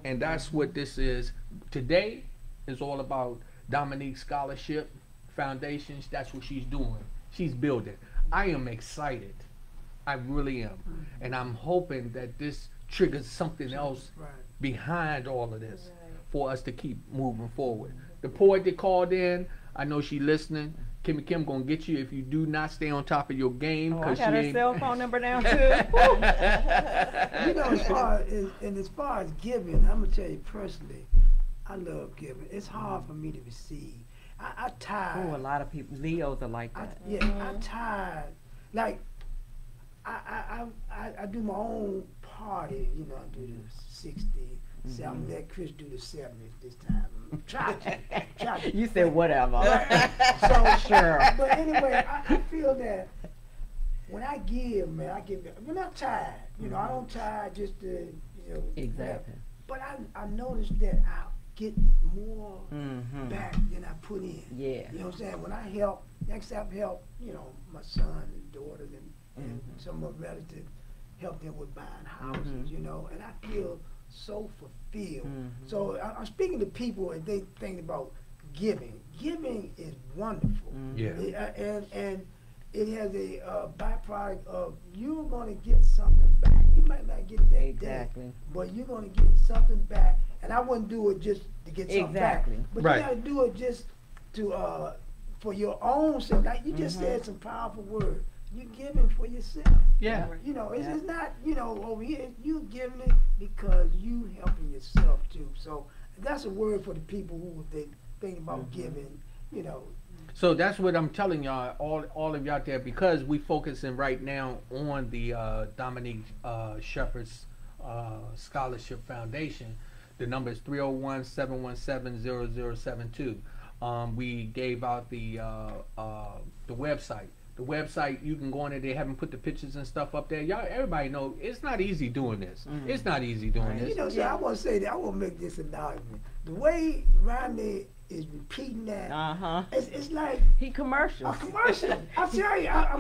And that's what this is. Today is all about Dominique's Scholarship Foundations. That's what she's doing. She's building. I am excited. I really am. And I'm hoping that this triggers something else behind all of this for us to keep moving forward. The poet that called in, I know she listening. Kimm gonna get you if you do not stay on top of your game.
Oh, I
She
got her
ain't.
cell phone number down too.
You know, as far as giving, I'm gonna tell you personally, I love giving. It's hard for me to receive. I tired.
Oh, a lot of people, Leos are like that.
I'm tired. Like, I do my own party. You know, I do the 60. So I'm gonna let Chris do the 70s this time. Try to.
You said whatever.
So
Sure.
But anyway, I feel that when I give, man, I give. When I'm tired, you know, I don't tire just to, you know.
Exactly.
But I noticed that I get more back than I put in.
Yeah.
You know what I'm saying? When I help, next I've helped, you know, my son and daughters and some of my relatives, help them with buying houses, you know, and I feel so fulfilled. So I'm speaking to people and they think about giving. Giving is wonderful.
Yeah.
And it has a byproduct of you're going to get something back. You might not get it that
Exactly.
day, but you're going to get something back. And I wouldn't do it just to get something
Exactly.
back. But
Right.
you got to do it just to for your own self. Like you just said some powerful words. You're giving for yourself.
Yeah.
You know, it's,
Yeah.
it's not, you know, over here. You giving it because you helping yourself too. So that's a word for the people who they think about giving, you know.
So that's what I'm telling y'all, all of y'all out there, because we focusing right now on the Dominique Shepherd's Scholarship Foundation. The number is 301-717-0072. We gave out the website. The website, you can go on there. They haven't put the pictures and stuff up there. Y'all, everybody know it's not easy doing this. It's not easy doing
You
this.
know, so I want to say that. I want to make this announcement. The way Rodney is repeating that, it's like
He commercials.
a commercial. I tell you, I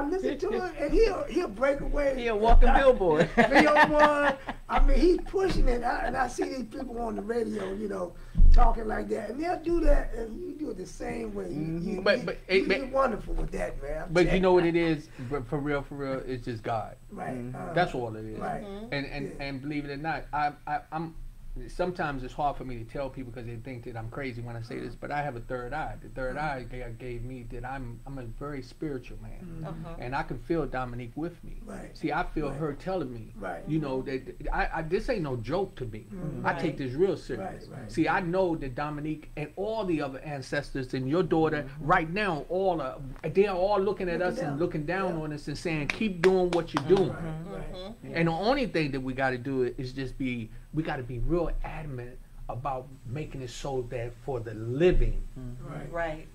listen to it, and he'll break away.
He a walking billboard.
301. I mean, he's pushing it, and I see these people on the radio, you know, talking like that, and they'll do that, and you do it the same way. You're wonderful with that, man.
But you know what it is, for real, it's just God.
Right.
That's all it is.
Right.
And believe it or not, I'm sometimes it's hard for me to tell people because they think that I'm crazy when I say this, but I have a third eye. The third eye God gave me that I'm a very spiritual man, and I can feel Dominique with me.
Right.
See, I feel her telling me,
Right.
you know, that I this ain't no joke to me. I take this real serious.
Right.
See, I know that Dominique and all the other ancestors and your daughter right now, they're all looking at us and looking down on us and saying, keep doing what you're doing.
Right.
And the only thing that we got to do is just we got to be real adamant about making it so that for the living,
Right.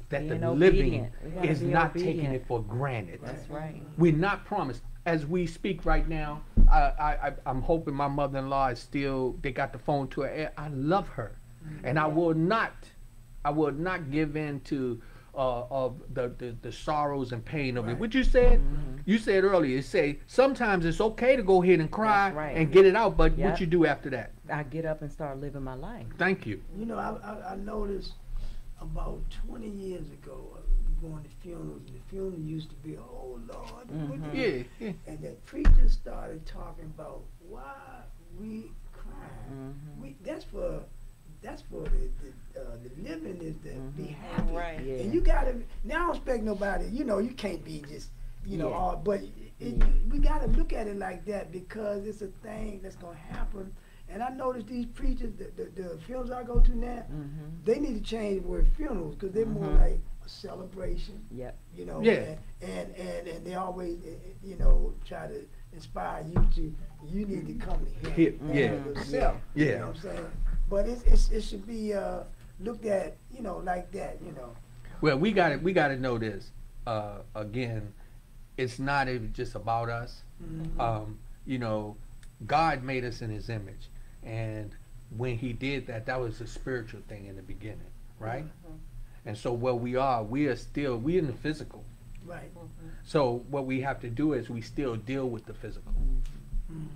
that
Being
the living
obedient. We gotta
is
be
not taking
obedient.
it for granted.
That's right.
We're not promised. As we speak right now, I'm hoping my mother-in-law is still, they got the phone to her. I love her. And I will not I will not give in to of the sorrows and pain of it.
Right.
What you said, you said earlier. You say sometimes it's okay to go ahead and cry
That's right.
and get it out, but
Yep.
what you do after that?
I get up and start living my life.
Thank you.
You know, I noticed about 20 years ago, going to funerals, and the funeral used to be, oh Lord, what
Yeah, yeah.
and the preacher started talking about why we crying. That's for the living is to be happy.
Right.
Yeah.
And you gotta, now I don't expect nobody, you know, you can't be just, you know,
Yeah.
all, but we gotta look at it like that because it's a thing that's gonna happen. And I noticed these preachers, the funerals I go to now, they need to change the word funerals because they're more like a celebration.
Yep.
You know,
Yeah.
and they always, you know, try to inspire you to, you need to come to him.
Yeah.
Yourself.
Yeah.
You know what I'm saying? But it should be looked at, you know, like that, you know.
Well, we got to know this. Again, it's not even just about us. You know, God made us in His image, and when He did that, that was a spiritual thing in the beginning, right? And so where we are we're in the physical.
Right.
So what we have to do is we still deal with the physical.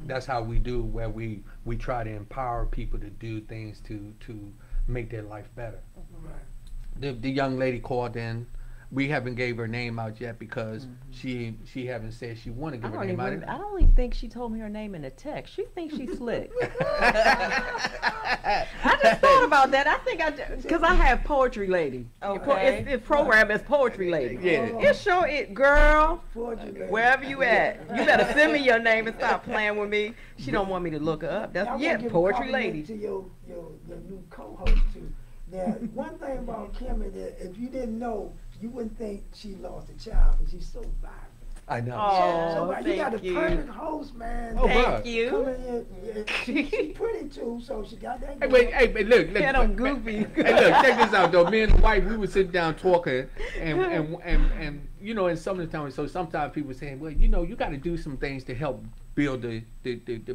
That's how we do, where we try to empower people to do things to make their life better.
Right.
The young lady called in. We haven't gave her name out yet because she haven't said she want to give her name out.
I don't even think she told me her name in a text. She thinks she's slick. I just thought about that. I think because I have Poetry Lady.
Okay.
It's program is Poetry Lady.
Yeah.
It sure it, girl.
Fortunately.
Wherever you at, you better send me your name and stop playing with me. She don't want me to look her up.
Now, I
That's
wanna
yeah,
give a
Poetry
compliment
Lady.
to your new co-host too. Now, one thing about Kimmie that if you didn't know, you wouldn't think she lost a child, but she's so vibrant.
I know.
Oh,
So, you got the
thank you.
perfect host, man.
Oh,
Thank
bro.
you.
Coming in, yeah, she's pretty too, so she got that.
Hey,
going.
hey, look.
Yeah, I'm goofy.
Hey, look, check this out, though. Me and the wife, we would sit down talking, and you know, in some of the time, so sometimes people saying, well, you know, you got to do some things to help build the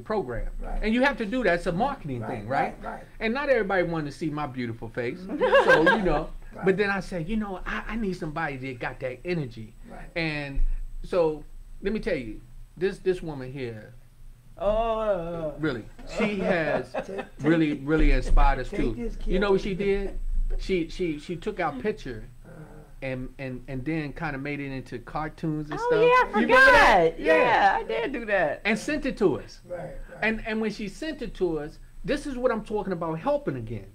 program,
Right.
and you have to do that. It's a marketing thing, right?
Right.
And not everybody wanted to see my beautiful face, so you know.
Right.
But then I said, you know, I need somebody that got that energy,
Right.
and so let me tell you, this woman here,
Oh.
really, she has
Take-
really inspired us
Take
too.
this,
You know what
Kim.
she did? She took our picture and then kind of made it into cartoons and stuff.
Oh yeah, I
You remember that?
forgot. Yeah, I did do that.
And sent it to us.
Right.
And when she sent it to us, this is what I'm talking about, helping again.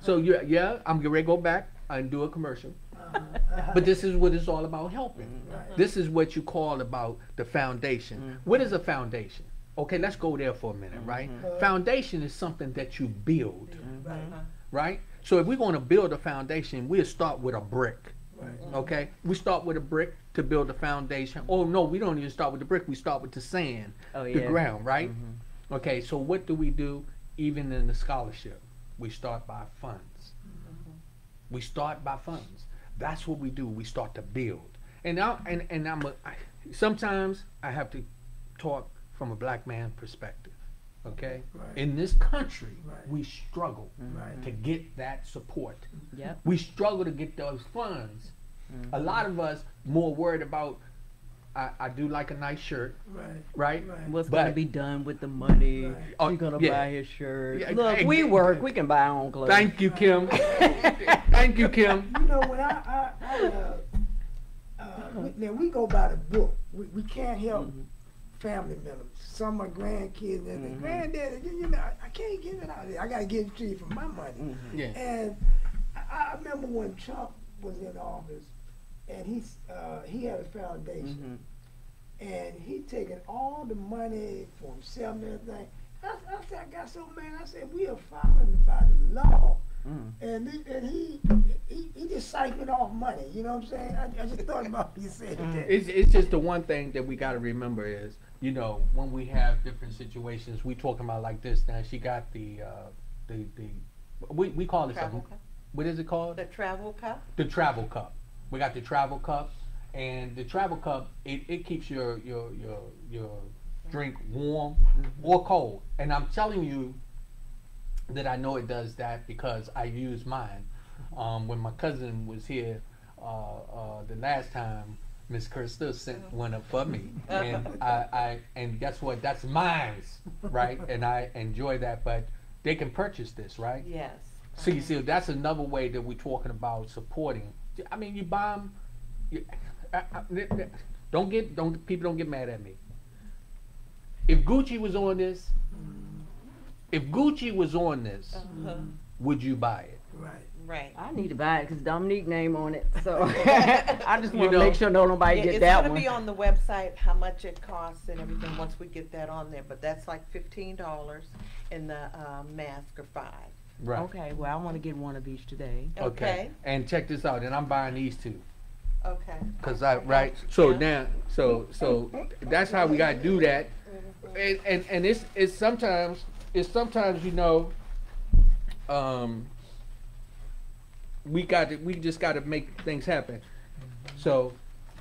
So I'm getting ready to go back and do a commercial. But this is what it's all about, helping.
Right.
This is what you call about the foundation. What is a foundation? Okay, let's go there for a minute, right? Foundation is something that you build,
Right.
right? So if we're going to build a foundation, we'll start with a brick.
Right.
Okay, we start with a brick to build a foundation. Oh no, we don't even start with the brick. We start with the sand,
Oh,
the
yeah.
ground, right? Okay, so what do we do? Even in the scholarship, we start by funds. We start by funds. That's what we do. We start to build. Sometimes I have to talk from a black man perspective. Okay,
Right.
in this country,
Right.
we struggle
Right.
to get that support.
Yep.
We struggle to get those funds. A lot of us more worried about. I do like a nice shirt,
Right.
right?
Right.
What's
But-
gonna be done with the money?
Right.
Oh,
You're gonna
yeah.
buy his shirt.
Yeah,
Look, we work. We can buy our own clothes.
Thank you, Kim. Thank you, Kim.
You know, when now we go by the book. We can't help family members. Some are grandkids and the granddaddy, you know, I can't give it out there. I gotta give it to you for my money.
Yeah.
And I remember when Trump was in office, and he had a foundation, and he taken all the money for himself and everything. I said, I got so mad. I said, we are following by the law. And he just siphoned off money. You know what I'm saying? I just thought about you saying that.
It's just the one thing that we got to remember is, you know, when we have different situations, we talking about like this. Now she got we call it
Travel
something.
cup?
What is it called?
The travel cup?
The travel cup. We got the travel cup, and the travel cup it keeps your drink warm or cold. And I'm telling you that I know it does that because I use mine. When my cousin was here the last time, Miss Kirsta sent one up for me, and and guess what? That's mine, right? And I enjoy that, but they can purchase this, right?
Yes.
See, that's another way that we're talking about supporting. I mean, you buy them. People don't get mad at me. If Gucci was on this, would you buy it?
Right.
Right.
I need to buy it because Dominique name on it. So I just want to make sure nobody
Yeah,
get
it's
that
gonna
one.
be on the website how much it costs and everything once we get that on there. But that's like $15, and the mask are $5.
Right.
Okay, well, I want to get one of each today.
Okay.
And check this out. And I'm buying these two.
Okay.
Cause right. So
Yeah.
now, so that's how we gotta do that. And it's sometimes we just gotta make things happen. So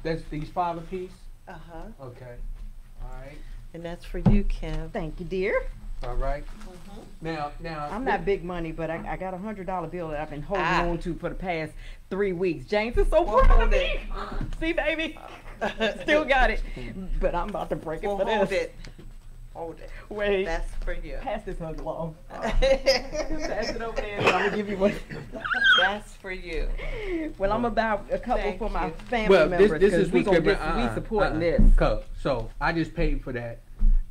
that's these 5 apiece. Okay. All right.
And that's for you, Kim.
Thank you, dear.
All right. Now
I'm not big money, but I got $100 bill that I've been holding
Ah.
on to for the past 3 weeks. James is so
Well,
proud of
hold
me. See, baby, still got it, but I'm about to break it
Well,
for
hold
this.
it. Hold it.
Wait,
That's for you.
pass this hug along. Pass it over there. And I'm gonna give you one.
That's for you.
Well, I'm about a couple
Thank
for my
you.
family
well,
members.
this is
'cause we
what's
gonna
gonna
we supporting this
So I just paid for that,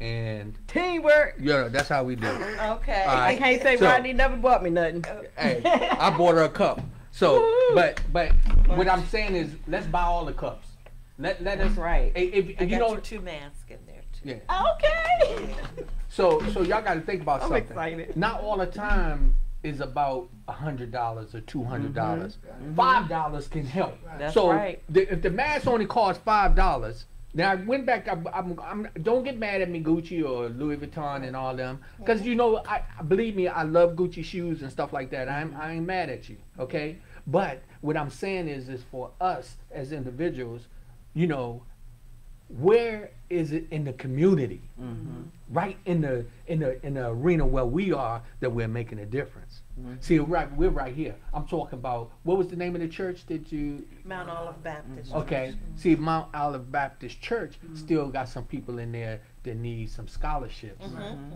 and
teamwork.
yeah, that's how we do it.
Okay.
All
I
right.
can't say
So-
Rodney never bought me nothing.
Hey, I bought her a cup. So,
Woo.
but what I'm saying is, let's buy all the cups. Let us.
That's right.
If
I
you
got
know,
your 2 masks in there too.
yeah.
Okay.
So y'all got to think about
I'm
something.
excited.
Not all the time is about $100 or $200. $5 can help.
That's
so
right.
if the mask only costs $5, now I went back. I'm don't get mad at me, Gucci or Louis Vuitton and all them, because you know I believe me, I love Gucci shoes and stuff like that. I ain't mad at you, okay? But what I'm saying is for us as individuals, you know, where is it in the community, right in the arena where we are, that we're making a difference? See, we're right here. I'm talking about, what was the name of the church that you?
Mount Olive Baptist.
Okay, see, Mount Olive Baptist Church still got some people in there that need some scholarships,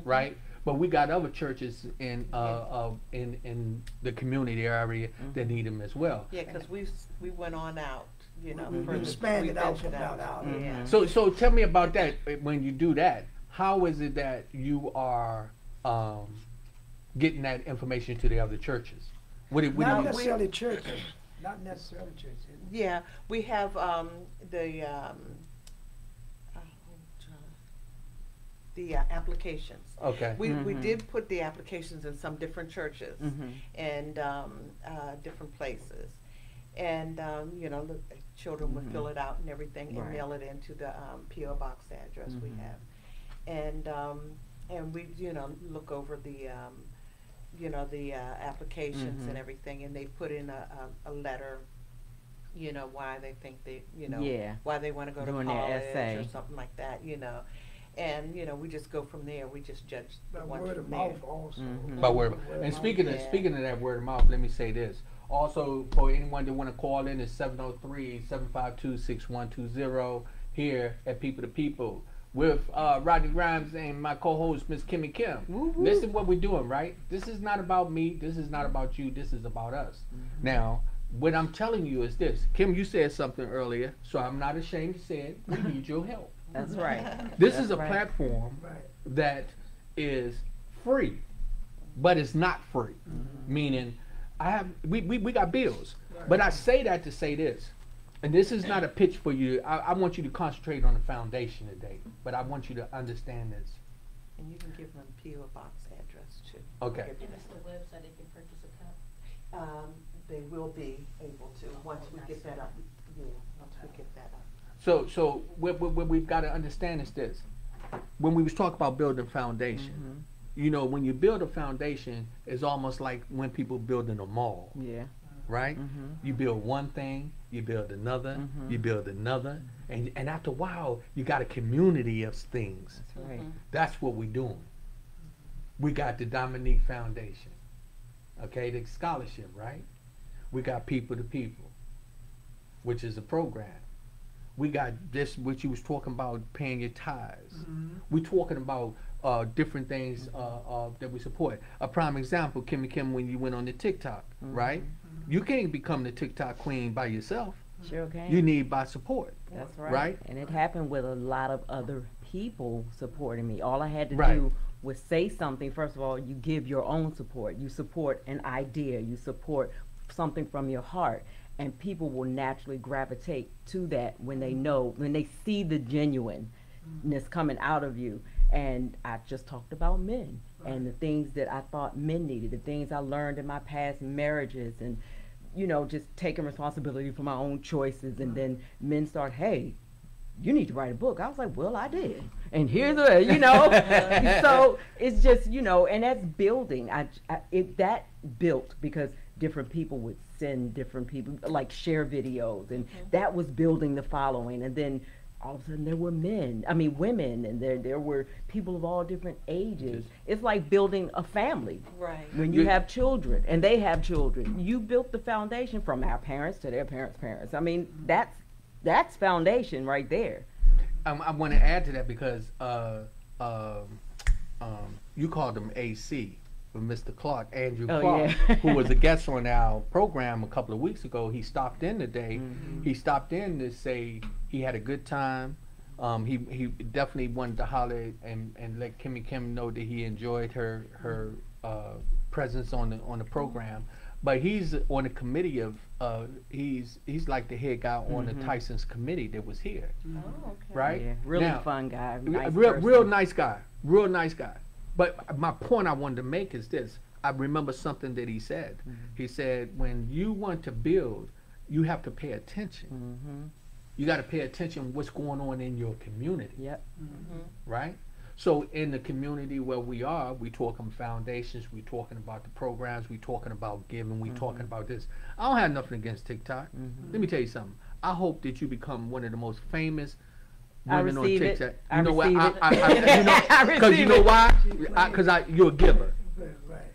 right? But we got other churches in the community area that need them as well.
Yeah, because we went on out, you know.
We
further.
expanded out
ventured
from out.
Yeah.
So tell me about that. When you do that, how is it that you are getting that information to the other churches? What do
Not
you-
necessarily churches. Not necessarily churches.
Yeah, we have the applications.
Okay.
We did put the applications in some different churches
Mm-hmm.
and different places. And, you know, the children would fill it out and everything and
Right.
mail it into the P.O. box address we have. And we, you know, look over the, you know, the applications and everything, and they put in a letter, you know, why they think they, you know,
Yeah.
why they want to go to
Doing their
college
essay.
or something like that, you know. And, you know, we just go from there. We just judge the
But
ones
word of
from there.
mouth also.
By word. And speaking of that word of mouth, let me say this. Also, for anyone that want to call in, it's 703-752-6120 here at People to People with Rodney Grimes and my co-host, Miss Kimmie Kimm.
Woo-hoo.
Listen what we're doing, right? This is not about me. This is not about you. This is about us. Now, what I'm telling you is this. Kim, you said something earlier, so I'm not ashamed to say it. We need your help.
That's right.
This is a
right.
platform
Right.
that is free, but it's not free. Meaning, we got bills, but I say that to say this, and this is not a pitch for you. I want you to concentrate on the foundation today, but I want you to understand this.
And you can give them P.O. box address too.
Okay.
Give
And
them
it's the website, they can purchase a cup.
that. They will be able to, once we get that up. Yeah, once we get that up.
So what we've got to understand is this. When we was talking about building foundation, you know, when you build a foundation, it's almost like when people building a mall,
Yeah.
right? You build one thing, you build another, you build another, and after a while, you got a community of things.
That's right.
That's what we're doing. We got the Dominique Foundation, okay, the scholarship, right? We got People to People, which is a program. We got this, what you was talking about, paying your tithes. We talking about different things that we support. A prime example, Kimm, when you went on the TikTok, right? You can't become the TikTok queen by yourself.
Sure can.
You need by support.
That's right.
Right?
And it happened with a lot of other people supporting me. All I had to
Right.
do was say something. First of all, you give your own support. You support an idea. You support something from your heart. And people will naturally gravitate to that when they know, when they see the genuineness coming out of you. And I just talked about men and the things that I thought men needed, the things I learned in my past marriages, and you know, just taking responsibility for my own choices. And then men start, hey, you need to write a book. I was like, well, I did. And here's a, you know. So it's just, you know, and that's building. That built because different people would send different people, like share videos. And that was building the following. And then all of a sudden there were women, and there were people of all different ages. It's like building a family.
Right.
When you have children and they have children, you built the foundation from our parents to their parents' parents. I mean, that's foundation right there.
I want to add to that because you called him AC, with Mr. Clark, Andrew Clark,
yeah.
who was a guest on our program a couple of weeks ago. He stopped in today. He stopped in to say he had a good time. He definitely wanted to holler and let Kimm know that he enjoyed her presence on the program. But he's on the committee of he's like the head guy on the Tyson's committee that was here,
Oh, okay.
right?
Yeah, really
Now,
fun guy. Nice
real nice guy, real nice guy. But my point I wanted to make is this: I remember something that he said. He said, when you want to build, you have to pay attention. You got to pay attention what's going on in your community.
Yep.
Right? So in the community where we are, we talking foundations, we talking about the programs, we talking about giving, we talking about this. I don't have nothing against TikTok. Let me tell you something. I hope that you become one of the most famous women on
receive it.
TikTok.
I
You know what?
receive it.
You know,
I
because you
receive
know
it.
why? Because you're a giver.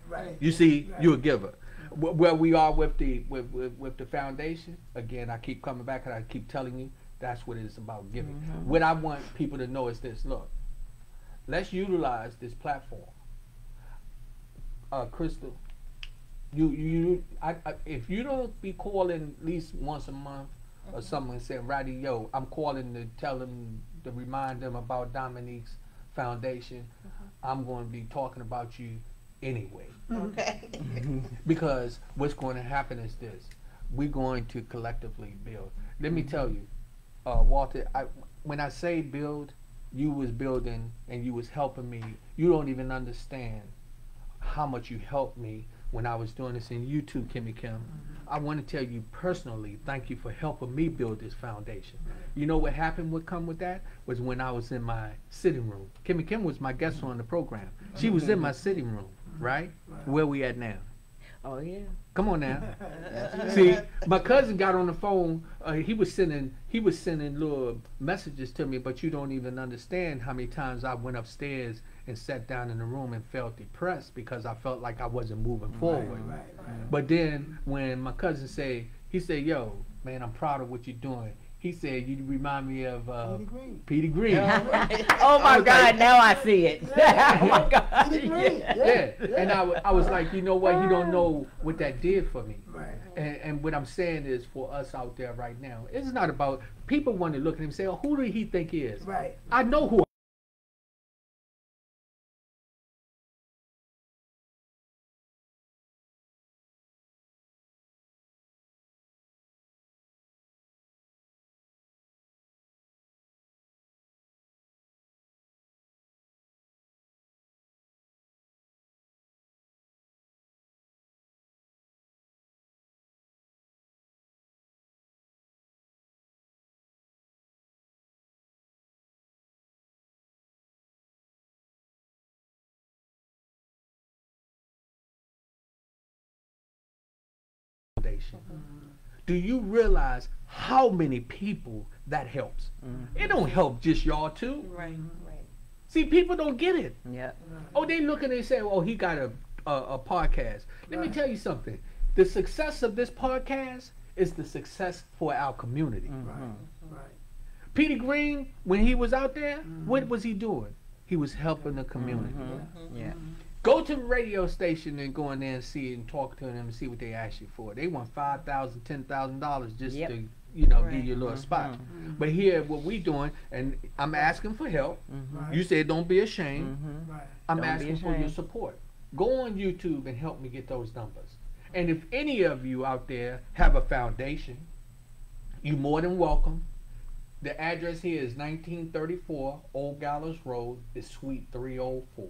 Right.
You see, you're a giver. Where we are with the foundation, again, I keep coming back and I keep telling you, that's what it's about, giving. What I want people to know is this: look, let's utilize this platform. Crystal, if you don't be calling at least once a month or something saying, Rodney, yo, I'm calling to tell them, to remind them about Dominique's foundation, I'm going to be talking about you anyway.
Okay.
Because what's going to happen is this: we're going to collectively build. Let me tell you, Walter, when I say build, you was building and you was helping me. You don't even understand how much you helped me when I was doing this, and you too, Kimm. I want to tell you personally, thank you for helping me build this foundation. You know what happened, what come with that, was when I was in my sitting room. Kimm was my guest on the program. She was in my sitting room, right? Where we at now?
Oh yeah.
Come on now. See, my cousin got on the phone. He was sending little messages to me, but you don't even understand how many times I went upstairs and sat down in the room and felt depressed because I felt like I wasn't moving forward. But then when my cousin said, he said, "Yo, man, I'm proud of what you're doing." He said, "You remind me of Petey Green."
Oh my God!
Like,
now I see it. Oh my God!
Yeah. And I was like, you know what? You don't know what that did for me.
Right.
And what I'm saying is, for us out there right now, it's not about, people want to look at him and say, oh, who do he think he is?
Right.
I know who foundation. Do you realize how many people that helps? It don't help just y'all too.
Right.
See, people don't get it.
Yeah.
Oh, they look and they say, oh, he got a podcast. Let me tell you something. The success of this podcast is the success for our community.
Right.
Petey Green, when he was out there, what was he doing? He was helping the community.
Yeah.
Go to the radio station and go in there and see and talk to them and see what they ask you for. They want $5,000, $10,000 just
Yep.
to, you know,
Right.
give you a little spot. But here, what we doing, and I'm asking for help.
Right.
You said don't be ashamed.
Right.
I'm
Don't be
asking for your
ashamed.
support. Go on YouTube and help me get those numbers. And if any of you out there have a foundation, you're more than welcome. The address here is 1934 Old Gallows Road, it's Suite 304.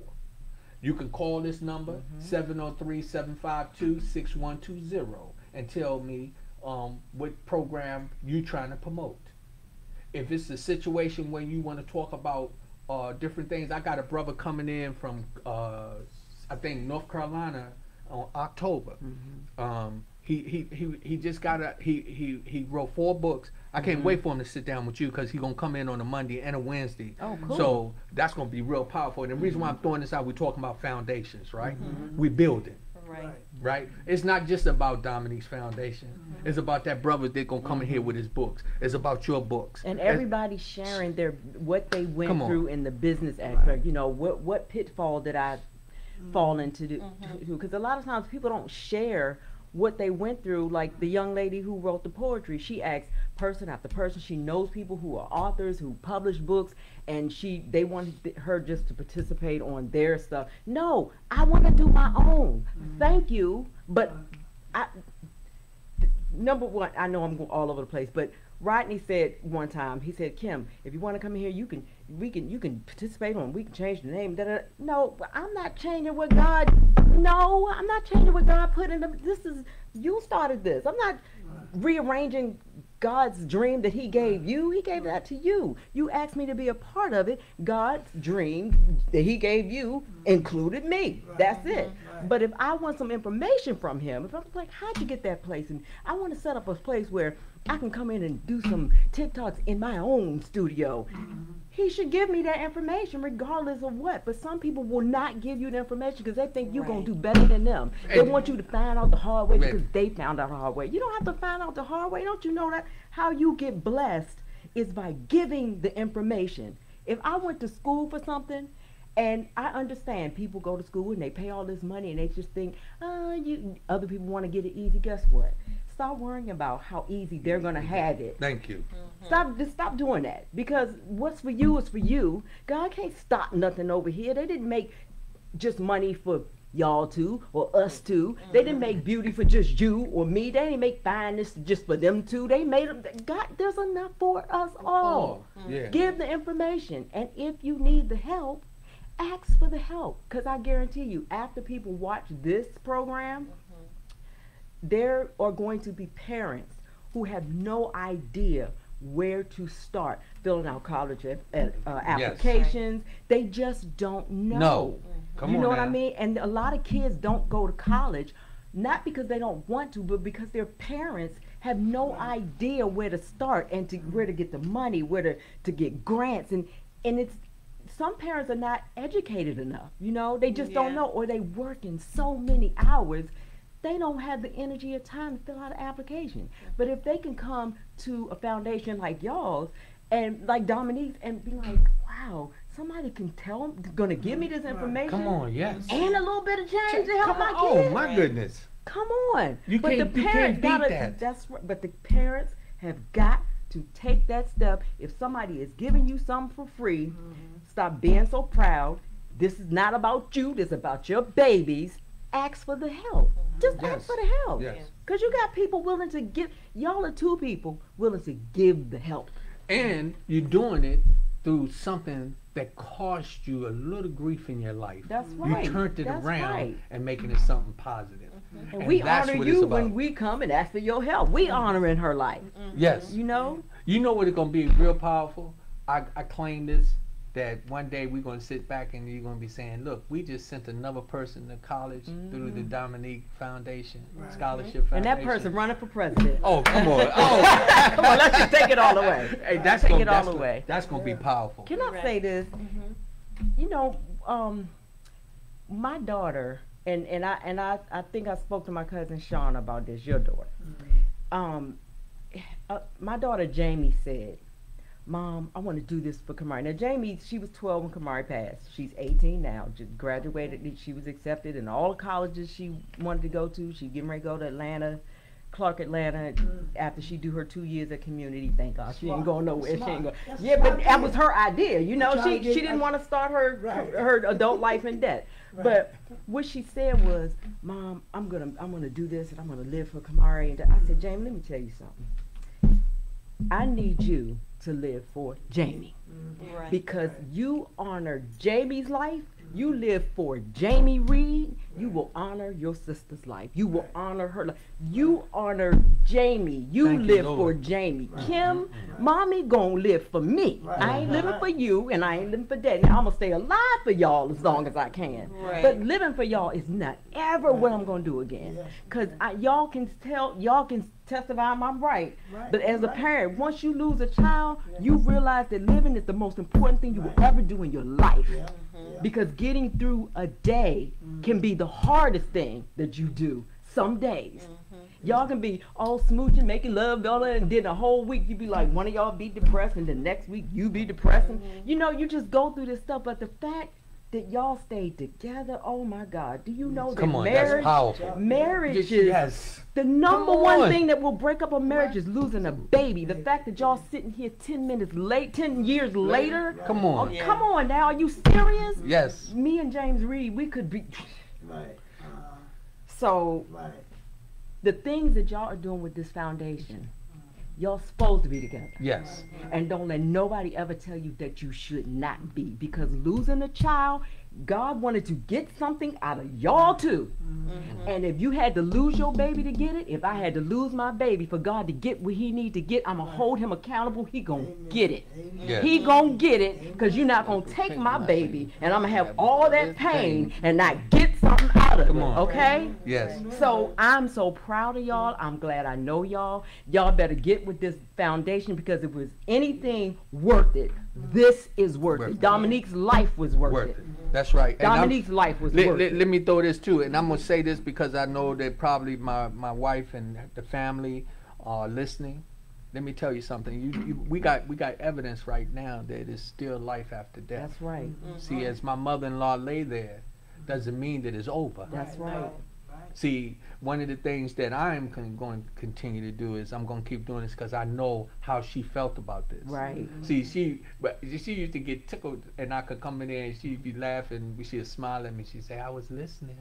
You can call this number, 703-752-6120, and tell me what program you're trying to promote. If it's a situation where you want to talk about different things, I got a brother coming in from, I think, North Carolina on October. He just got he wrote 4 books. I can't wait for him to sit down with you because he's gonna come in on a Monday and a Wednesday.
Oh, cool.
So that's gonna be real powerful. And the reason why I'm throwing this out, we're talking about foundations, right? We building,
Right.
right? It's not just about Dominique's foundation. It's about that brother that gonna come in here with his books. It's about your books.
And everybody sharing their what they went
Come on.
through in the business aspect. You know, what pitfall did I fall into? Because a lot of times people don't share what they went through. Like the young lady who wrote the poetry, she asked person after person. She knows people who are authors who publish books, and they wanted her just to participate on their stuff. No, I want to do my own. Thank you, but number one, I know I'm going all over the place, but Rodney said one time, he said, Kimm, if you want to come here, you can participate on, we can change the name. No, but I'm not changing what God, no, I'm not changing what God put in them. You started this. I'm not rearranging God's dream that he gave you. He gave that to you. You asked me to be a part of it. God's dream that he gave you included me. That's it. But if I want some information from him, if I'm like, how'd you get that place? And I want to set up a place where I can come in and do some TikToks in my own studio. He should give me that information regardless of what. But some people will not give you the information because they think you're going to do better than them. They want you to find out the hard way because they found out the hard way. You don't have to find out the hard way. Don't you know that? How you get blessed is by giving the information. If I went to school for something, and I understand people go to school and they pay all this money and they just think, other people want to get it easy. Guess what? Stop worrying about how easy they're going to have it.
Thank you.
Stop doing that, because what's for you is for you. God can't stop nothing over here. They didn't make just money for y'all two or us two. They didn't make beauty for just you or me. They didn't make fineness just for them two. They made them. God, there's enough for us all.
Yeah.
Give the information, and if you need the help, ask for the help, because I guarantee you, after people watch this program, there are going to be parents who have no idea where to start filling out college applications. They just don't know.
No. Come
You
on
know what
now.
I mean? And a lot of kids don't go to college, not because they don't want to, but because their parents have no idea where to start and where to get the money, where to get grants, and it's some parents are not educated enough. You know, they just don't know, or they work in so many hours. They don't have the energy or time to fill out an application. But if they can come to a foundation like y'all's and like Dominique's and be like, wow, somebody can tell them, going to give me this information.
Come on, yes.
And a little bit of change to help my
Oh
kids.
my goodness.
Come on.
You
but
can't-
the
you
parents
can't beat
gotta,
that.
That's right. But the parents have got to take that step. If somebody is giving you something for free, stop being so proud. This is not about you. This is about your babies. Ask for the help. Just
Yes.
ask for the help.
Yes.
Because you got people willing to give. Y'all are 2 people willing to give the help.
And you're doing it through something that cost you a little grief in your life.
That's right.
You turned it
That's
around
right.
and making it something positive.
And we
that's
honor
what it's
you
about.
when we come and ask for your help. We honoring her life.
Yes.
You know?
You know what it's going to be real powerful? I claim this, that one day we're going to sit back and you're going to be saying, look, we just sent another person to college through the Dominique Foundation, Scholarship
And
Foundation.
that person running for president.
Oh, come on. Oh,
Come on, let's just take it all away.
hey, that's
Take
gonna,
it all
that's,
away.
That's going to be powerful.
Can I say this? You know, my daughter I think I spoke to my cousin Sean about this, your daughter. My daughter Jamie said, Mom, I want to do this for Kamari. Now, Jamie, she was 12 when Kamari passed. She's 18 now, just graduated. She was accepted in all the colleges she wanted to go to. She's getting ready to go to Atlanta, Clark Atlanta, after she do her 2 years at community. Thank God. She ain't going nowhere. She ain't going. Yeah, but that was her idea. You know, she didn't want to start her adult life in debt. But what she said was, Mom, I'm gonna do this, and I'm gonna live for Kamari. And I said, Jamie, let me tell you something. I need you to live for Jamie.
Right.
Because you honor Jamie's life, you live for Jamie Reed, you will honor your sister's life. You will honor her life. You honor Jamie. You live for Jamie. Kimm, Mommy gonna live for me. I ain't living for you, and I ain't living for Dad. Now I'm gonna stay alive for y'all as long as I can. But living for y'all is not ever what I'm gonna do again. Cause y'all can testify I'm right. But as a parent, once you lose a child, you realize that living is the most important thing you will ever do in your life. Because getting through a day can be the hardest thing that you do some days. Y'all can be all smooching, making love, all that, and then a whole week you be like, one of y'all be depressed, and the next week you be depressed. You know, you just go through this stuff. But the fact that y'all stayed together, oh my God, do you know that
That's powerful.
Marriage is the number one thing that will break up a marriage is losing a baby. The fact that y'all sitting here 10 years later.
Come on.
Oh, come on now, are you serious?
Yes.
Me and James Reed, we could be. So, the things that y'all are doing with this foundation, y'all supposed to be together.
Yes.
And don't let nobody ever tell you that you should not be. Because losing a child, God wanted to get something out of y'all too. And if you had to lose your baby to get it, if I had to lose my baby for God to get what he need to get, I'm going to hold him accountable. He going to get it.
Yes.
He going to get it, because you're not going to take my baby and I'm going to have all that pain and not get something out of it. Okay?
Yes.
So I'm so proud of y'all. I'm glad I know y'all. Y'all better get with this foundation, because if it was anything worth it, this is worth it. Dominique's life was worth it.
That's right.
Dominique's life was worth it.
Let me throw this too, and I'm gonna say this because I know that probably my wife and the family are listening. Let me tell you something. We got evidence right now that it's still life after death.
That's right.
See, as my mother-in-law lay there, doesn't mean that it's over.
That's right.
See, one of the things that I'm going to continue to do is I'm going to keep doing this because I know how she felt about this.
Right.
See, she used to get tickled, and I could come in there and she'd be laughing. She'd smile at me. She'd say, "I was listening,"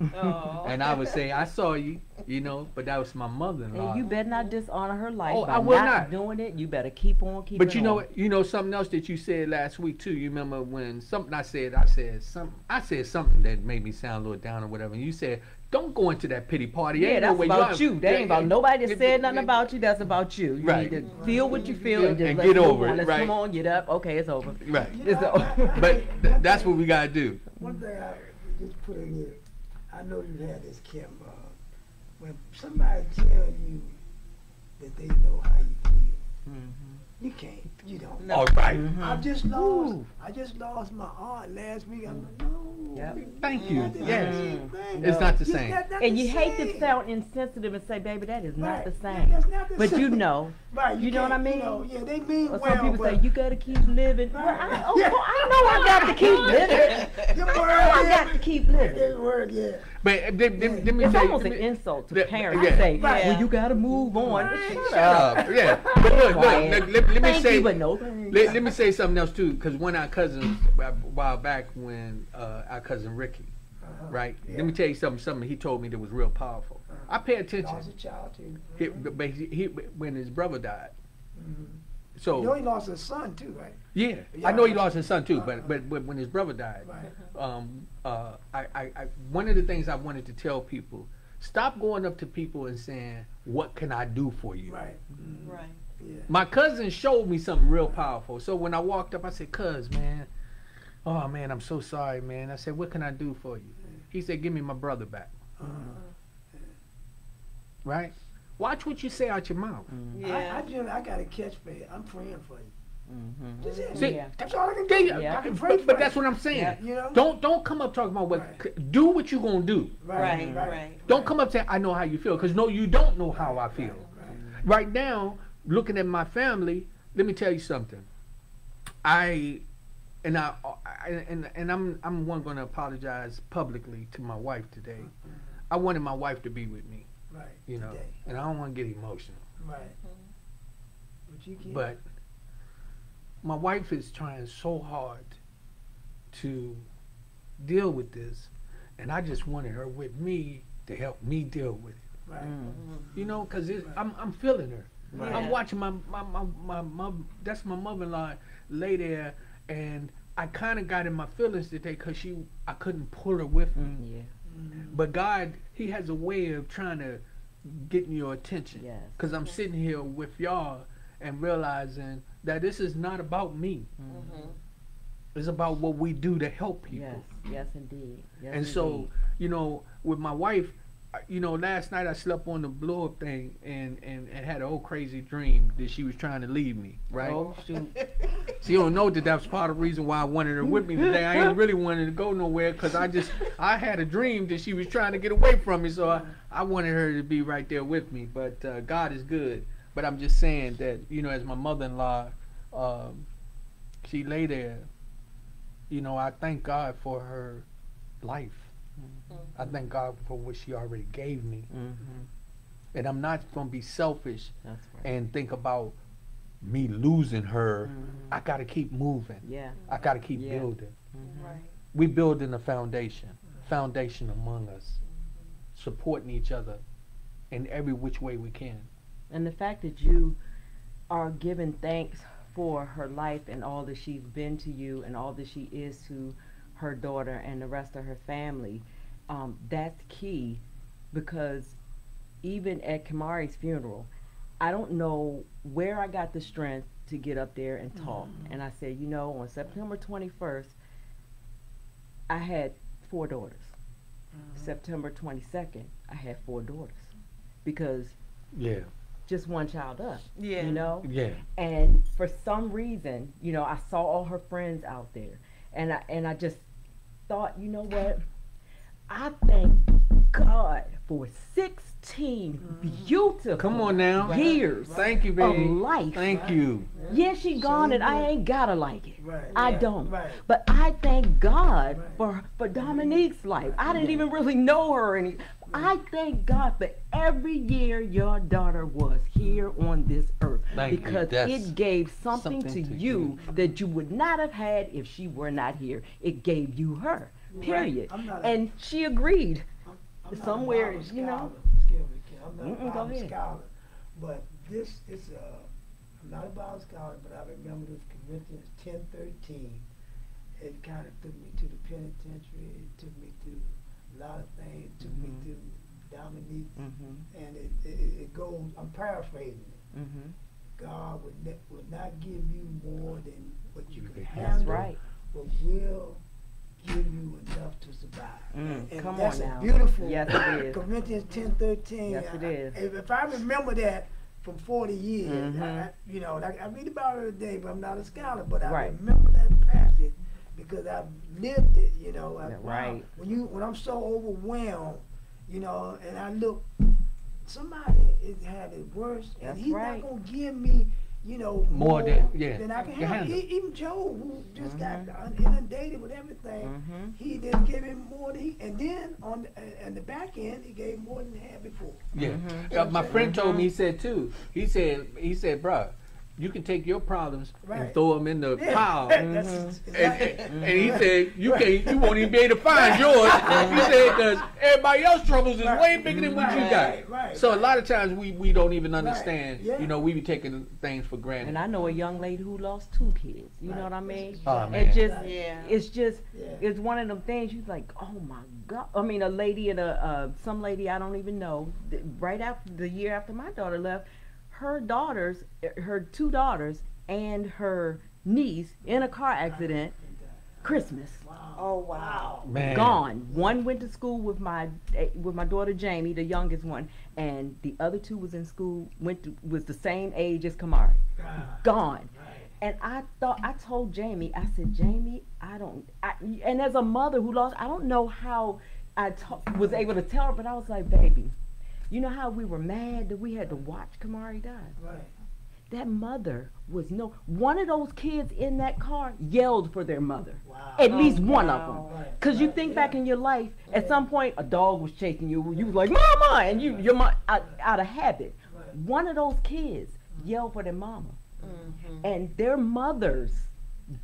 and I would say, "I saw you," you know. But that was my mother-in-law.
And you better not dishonor her life by
I will
not doing it. You better keep on keeping.
But you know something else that you said last week too. You remember when something I said something that made me sound a little down or whatever. And you said, "Don't go into that pity party."
Yeah, that's about you. That ain't about nobody that said nothing about you. That's about you. You need to feel what you feel and just
get over it.
Let's come on, get up. Okay, it's over.
Right.
It's over.
But that's what we gotta do.
One thing I just put in here, I know you had this, Kimm. When somebody tells you that they know how you feel, you can't. You don't.
All right.
I just lost my aunt last week. I'm like, no.
Thank you. Yes.
No.
It's not the same.
And you hate to sound insensitive and say, "Baby, that is not the
Yeah,
same."
that's not the
But
same.
you know.
Right,
You know what I mean?
Yeah, they mean
Or
well.
some people
but
say, "You gotta keep living." Well, I know I got to keep living.
Your word,
I got to keep living.
Your word, yeah.
But let me
It's
tell you.
almost an insult to parents
yeah.
to say,
Right.
"Well, you gotta move on."
Shut up. Yeah. But look, let me
Thank
say.
you, but no.
Let me say something else too, because one of our cousins a while back, when our cousin Ricky, right?
Yeah.
Let me tell you something he told me that was real powerful. I pay attention.
Lost a child too.
When his brother died.
You know he lost his son too, right?
Yeah, I know he lost his son too, but when his brother died,
Right.
one of the things I wanted to tell people: stop going up to people and saying, "What can I do for you?"
Right.
Right.
Yeah.
My cousin showed me something real powerful. So when I walked up, I said, "Cuz, man, oh man, I'm so sorry, man." I said, "What can I do for you?" He said, "Give me my brother back." Right? Watch what you say out your mouth.
Yeah.
I got a catchphrase. I'm praying for you. That's it.
See,
Yeah.
That's all I can do.
Yeah.
I can pray for
but that's
you.
what I'm saying.
Yeah.
You know?
Don't come up talking about what.
Right.
Do what you gonna do.
Right.
Don't come up saying I know how you feel, because no, you don't know how I feel. Right now, looking at my family, let me tell you something. I'm one going to apologize publicly to my wife today. I wanted my wife to be with me,
Right.
you know,
Today.
and I don't want to get emotional.
Right. But you can.
But my wife is trying so hard to deal with this, and I just wanted her with me to help me deal with it.
Right.
You know, because I'm feeling her.
Right.
I'm watching my that's my mother-in-law lay there, and I kind of got in my feelings today because I couldn't pull her with me.
Yeah.
But God, He has a way of trying to get your attention.
Yes.
Because I'm sitting here with y'all and realizing that this is not about me. It's about what we do to help people.
Yes, indeed. Yes,
And so,
indeed.
you know, with my wife, you know, last night I slept on the blow up thing and had an old crazy dream that she was trying to leave me, right?
Oh shoot.
She don't know that was part of the reason why I wanted her with me today. I ain't really wanted to go nowhere because I had a dream that she was trying to get away from me, so I wanted her to be right there with me. But God is good. But I'm just saying that, you know, as my mother-in-law, she lay there, you know, I thank God for her life. I thank God for what she already gave me. And I'm not going to be selfish
That's right.
and think about me losing her. I got to keep moving.
Yeah.
I got to keep
Yeah.
building.
Right.
We building a foundation among us, supporting each other in every which way we can.
And the fact that you are giving thanks for her life and all that she's been to you and all that she is to her daughter and the rest of her family, that's key, because even at Kamari's funeral, I don't know where I got the strength to get up there and talk. And I said, you know, on September 21st, I had 4 daughters. September 22nd, I had 4 daughters, because
Yeah.
just one child up,
Yeah.
you know?
Yeah.
And for some reason, you know, I saw all her friends out there, and I just thought, you know what? I thank God for 16 beautiful
Come on now.
years
Thank you,
of
baby.
life.
Thank you.
Yeah, she gone and I ain't gotta like it.
Right.
I
Right.
don't.
Right.
But I thank God
Right.
for Dominique's life. I didn't even really know her or anything. I thank God for every year your daughter was here on this earth,
Thank you.
because
That's
it gave something to
something to
you that you would not have had if she were not here. It gave you her, period.
I'm not a-
And she agreed.
I'm not
somewhere,
a Bible
you know.
scholar. Excuse me, Kim. I'm not
Mm-mm,
a
go
Bible
ahead.
scholar. But this is I'm not a Bible scholar, but I remember this Corinthians 10:13. It kind of took me to the penitentiary. It took me through a lot of things. It took me through Dominique. And it goes, I'm paraphrasing it. God would not give you more than what you can handle.
That's right.
But will give you enough to survive. And
Come
that's
on
a
now.
beautiful
Yes, it is.
Corinthians 10:13.
Yes, it is.
If I remember that from 40 years,
Mhm.
you know, like, I read about it every day, but I'm not a scholar. But I
Right.
remember that passage because I've lived it. You know,
Yeah,
wow,
right.
when I'm so overwhelmed, you know, and I look, somebody is had it worse, and
That's
he's
right.
not gonna give me, you know,
More than- yeah,
than I can
you
handle.
handle.
Even Job, who just got inundated with everything, he didn't give him more than he, and then on the back end, he gave more than he had before.
Yeah. My friend told me, he said too. He said, bruh, you can take your problems and
Right.
throw them in the
Yeah.
pile.
That's
And he said you won't even be able to find yours. He said because everybody else's troubles is way bigger than what you got.
Right.
So a lot of times we don't even understand.
Yeah.
You know, we be taking things for
And
granted.
I know a young lady who lost 2 kids. You know
Right.
what I mean?
Oh, man.
It just,
Yeah.
it's just,
Yeah.
it's one of them things. You're like, oh my God. I mean, a lady and some lady I don't even know. Right after the year after my daughter left, her 2 daughters, and her niece in a car accident. Christmas.
Oh, wow.
Man.
Gone. One went to school with my daughter Jamie, the youngest one, and the other 2 was in school. Was the same age as Kamari. Gone. And I told Jamie, I said, Jamie, and as a mother who lost, I don't know how was able to tell her, but I was like, baby, you know how we were mad that we had to watch Kamari die?
Right.
That mother was one of those kids in that car yelled for their mother.
Wow.
At least one of them.
Right.
Because you think back in your life, at some point, a dog was chasing you. You was like, mama, and you're out of habit.
Right.
One of those kids yelled for their mama. And their mothers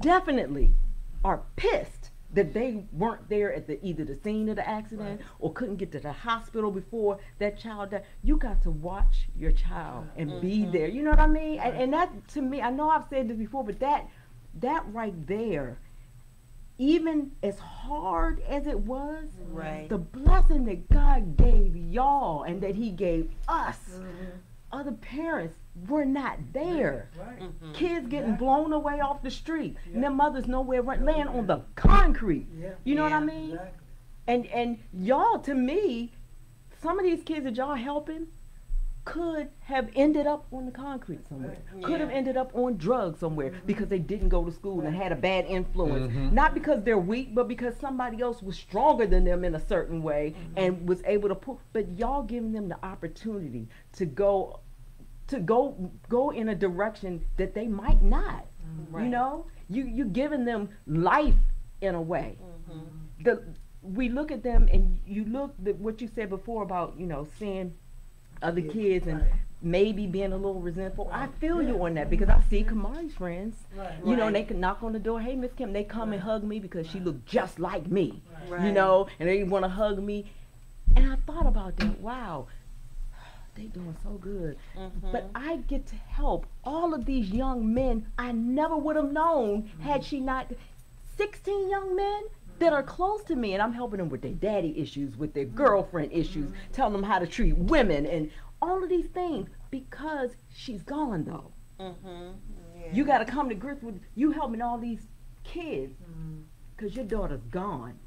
definitely are pissed that they weren't there at either the scene of the accident or couldn't get to the hospital before that child died. You got to watch your child and be there. You know what I mean? And that, to me, I know I've said this before, but that right there, even as hard as it was, the blessing that God gave y'all and that he gave us, other parents were not there.
Right.
Kids getting blown away off the street, and their mothers nowhere, laying on the concrete. You know what I mean?
Exactly.
And y'all, to me, some of these kids that y'all helping could have ended up on the concrete somewhere. Could have ended up on drugs somewhere because they didn't go to school and had a bad influence. Not because they're weak, but because somebody else was stronger than them in a certain way and was able to pull. But y'all giving them the opportunity to go in a direction that they might not. You know, you giving them life in a way. We look at them, and you look at what you said before about, you know, seeing other kids and maybe being a little resentful. I feel you on that because I see Kamari's friends. You know, and they can knock on the door. Hey, Miss Kimm, they come and hug me because she looked just like me. You know, and they want to hug me. And I thought about that. Wow. They doing so good. But I get to help all of these young men I never would have known had she not. 16 young men that are close to me, and I'm helping them with their daddy issues, with their girlfriend issues, telling them how to treat women and all of these things because she's gone though. You got to come to grips with you helping all these kids because your daughter's gone.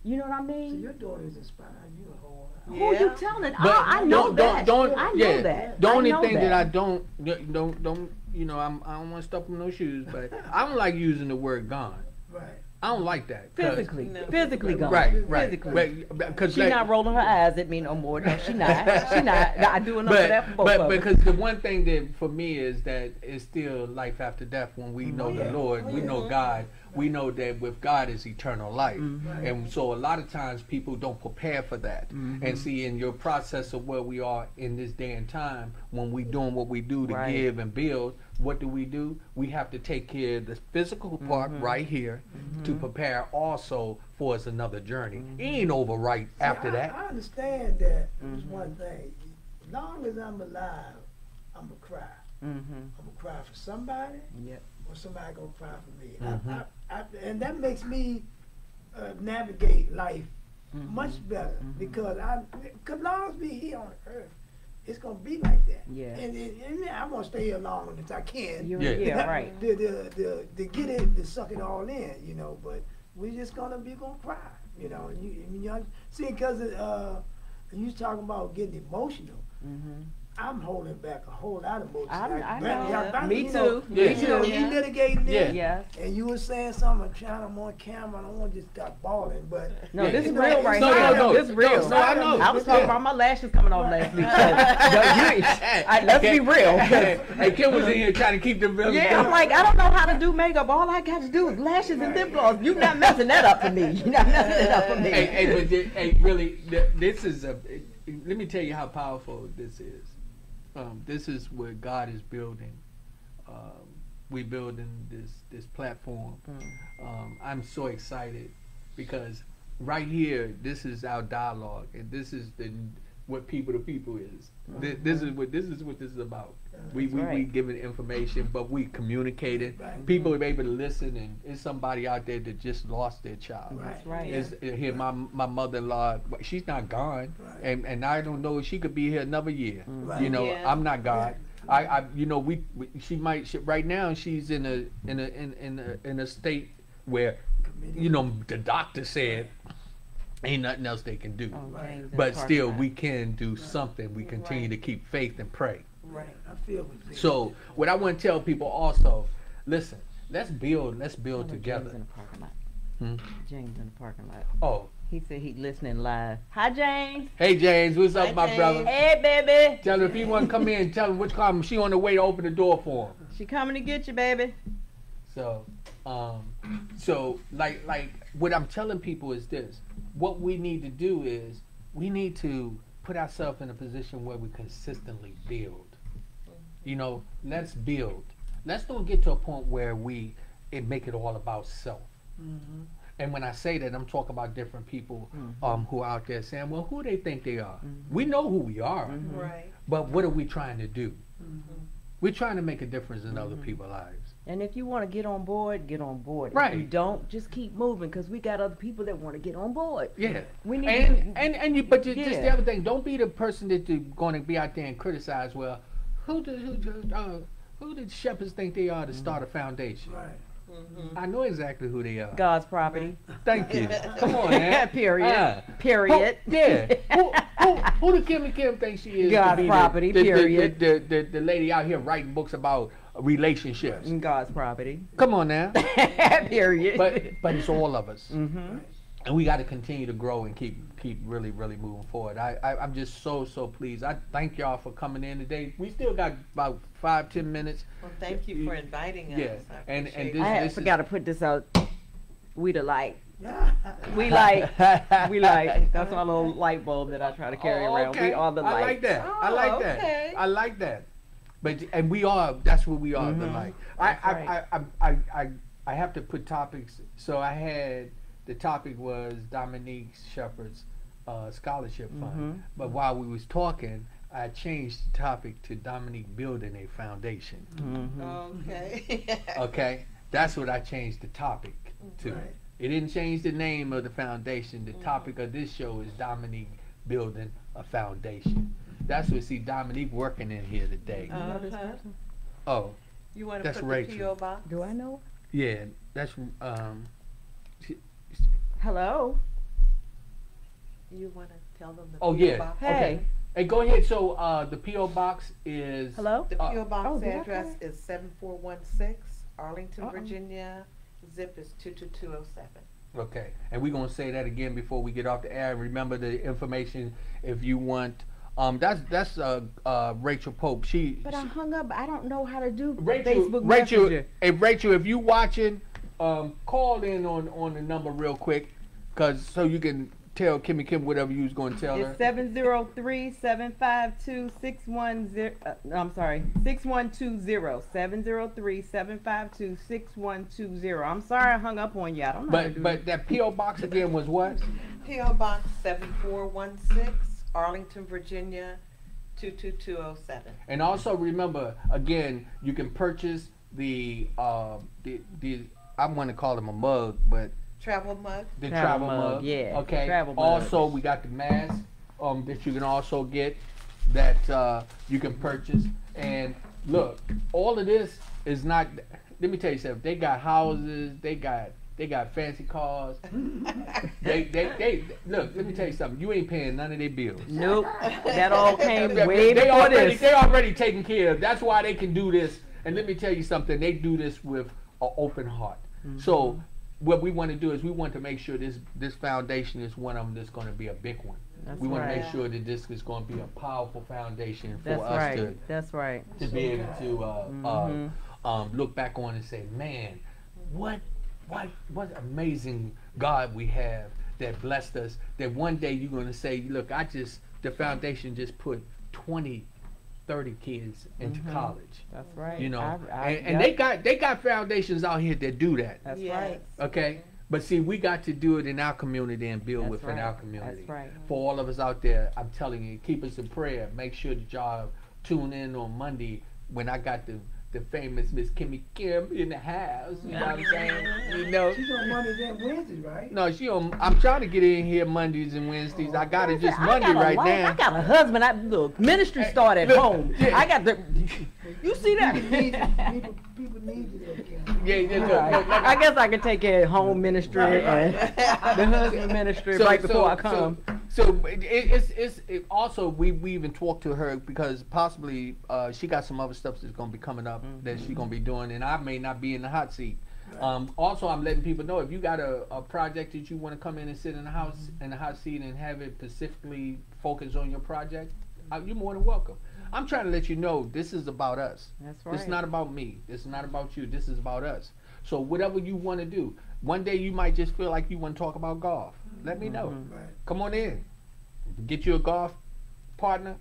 You know what I mean?
So your daughter is inspiring you a whole lot.
Who you telling?
But
I know that. I know that.
The only
I know
thing that I don't, you know, I don't want to step on no shoes, but I don't like using the word gone.
Right.
I don't like that.
Physically gone.
Right.
Physically.
Because
She's not rolling her eyes at me no more. No, she not. She not. I do enough of that for both of us.
Because the one thing that for me is that it's still life after death when we know the Lord, we know God. We know that with God is eternal life. And so a lot of times people don't prepare for that. And see, in your process of where we are in this day and time, when we doing what we do to give and build, what do? We have to take care of the physical part right here to prepare also for us another journey. It ain't over right after that.
I understand that. It's one thing. As long as I'm alive, I'm going to cry. I'm going to cry for somebody. Or somebody gonna cry for me, and that makes me navigate life much better because long as we here on earth, it's gonna be like that. And I want to stay here long as I can.
Right.
To get it, to suck it all in, you know. But we're just gonna cry, you know. And you see, because you was talking about getting emotional. I'm holding back a whole lot of emotions.
I know.
Me
too.
You litigating it.
Yes.
And you were saying something, I'm on camera, I don't want to just start bawling, but...
No, this is real right here.
No,
this is real.
No, I know.
I was talking about my lashes coming off last week. Let's be real.
Hey, Kimm was in here trying to keep them real.
Yeah, I'm like, I don't know how to do makeup. All I got to do is lashes and lip gloss. You're not messing that up for me. You're not messing it up for me.
Hey, really, this is let me tell you how powerful this is. This is what God is building. We building this platform. I'm so excited because right here, this is our dialogue, and this is what people to people is. This is what this is about. We giving information, but we communicating. People are able to listen, and there's somebody out there that just lost their child.
That's right.
Here, my mother-in-law, she's not gone, and I don't know if she could be here another year. You know, I'm not God. You know, she might right now. She's in a state where, you know, the doctor said ain't nothing else they can do. But still, we can do something. We continue to keep faith and pray.
I feel what you're saying.
So what I want to tell people also, listen, let's build
James
together.
in the parking lot.
Hmm?
James in the parking lot.
Oh,
He said he listening live. Hi, James.
hey James, what's up,
Hi,
my
James.
brother?
Hey, baby.
Tell him if he want to come in, tell him which car. She on the way to open the door for him.
She coming to get you, baby.
So, like what I'm telling people is this: what we need to do is we need to put ourselves in a position where we consistently build. You know, let's build. Let's don't get to a point where it make it all about self. And when I say that, I'm talking about different people who are out there saying, well, who they think they are. We know who we are,
Right.
but what are we trying to do? We're trying to make a difference in other people's lives.
And if you want to get on board, get on board.
Right.
If you don't, just keep moving because we got other people that want to get on board.
Yeah.
We need
But just
Yeah.
the other thing, don't be the person that you're going to be out there and criticize. Well, who did shepherds think they are to start a foundation?
Right.
I know exactly who they are.
God's property.
Thank you. Come on, man.
Period. Period.
Who the Kimm think she is?
God's
to be
property, period.
The lady out here writing books about relationships.
God's property.
Come on now.
Period.
But it's all of us.
Mm-hmm.
And we got to continue to grow and keep really moving forward. I'm just so pleased. I thank y'all for coming in today. We still got about 5-10 minutes.
Well, thank you for inviting us.
Yeah,
I
and
appreciate
this-
I
this is-
forgot to put this out. We the light. We like. That's my little light bulb that I try to carry around.
Okay.
We are the light.
I like that. I
Oh,
like that.
okay.
I like that. And we are. That's what we are. The light. I have to put topics. So I had the topic was Dominique Shepherd's scholarship fund. But while we was talking, I changed the topic to Dominique building a foundation.
Okay.
Okay, that's what I changed the topic to.
Right.
It didn't change the name of the foundation. The topic of this show is Dominique building a foundation. That's what see Dominique working in here today.
Uh-huh.
Oh,
You want to
That's
put
Rachel.
the P.O. box?
Do I know?
yeah, that's
Hello.
You want to tell them the
Oh,
P.O.
yeah.
box?
Hey.
Okay. Hey, go ahead. So the PO box is
Hello.
The P.O. box
oh, did I
address
call
is 7416 Arlington,
Uh-oh.
Virginia. Zip is 22207.
Okay, and we're gonna say that again before we get off the air. Remember the information if you want. That's Rachel Pope.
But I hung up. I don't know how to do
Rachel,
Facebook
Rachel,
Messenger.
Rachel, if you watching, call in on the number real quick, so you can tell Kimm whatever you was gonna tell her.
It's 703-752-610. I'm sorry, 6120. 703-752-6120. I'm sorry I hung up on you. I don't know how to do
But that PO box again was what?
P.O. Box 7416 Arlington, Virginia 22207.
And also remember, again, you can purchase the I want to call them a mug, but
Travel mug.
the
Travel
travel
mug,
mug.
yeah,
Okay.
travel mug.
Also, we got the mask that you can also get that you can purchase. And look, all of this is not. Let me tell you something. They got houses. They got fancy cars. they look. Let me tell you something. You ain't paying none of their bills.
Nope. That all came way
They
before
already
this.
taken care of. That's why they can do this. And let me tell you something. They do this with an open heart. So what we want to do is we want to make sure this foundation is one of them that's going to be a big one.
That's
We want
right.
to make sure that this is going to be a powerful foundation for
That's
us
right. That's right.
to be able to look back on and say, man, what amazing God we have that blessed us. That one day you're going to say, look, the foundation just put 20, 30 kids into college.
That's right.
You know, and
yep.
they got foundations out here that do that.
That's
Yes.
right.
Okay, but see, we got to do it in our community and build
That's
within
right.
our community.
That's right.
For all of us out there, I'm telling you, keep us in prayer. Make sure that y'all tune in on Monday when I got the famous Miss Kimm in the house. You know what I'm saying? You know.
She's on Mondays and Wednesdays, right?
No, I'm trying to get in here Mondays and Wednesdays. I got it just Monday right now.
I got a husband. Look, ministry start at
look,
home.
yeah.
I got the. You see that?
People need you there, Kim.
Yeah, look,
I guess I can take care of home ministry and the husband ministry right before I come.
So it also we even talked to her because possibly she got some other stuff that's gonna be coming up that she's gonna be doing, and I may not be in the hot seat. Also, I'm letting people know if you got a project that you want to come in and sit in the house in the hot seat and have it specifically focus on your project, you're more than welcome. I'm trying to let you know this is about us.
That's right.
It's not about me. It's not about you. This is about us. So whatever you want to do, one day you might just feel like you want to talk about golf. Let me know.
Right.
Come on in. Get you a golf partner.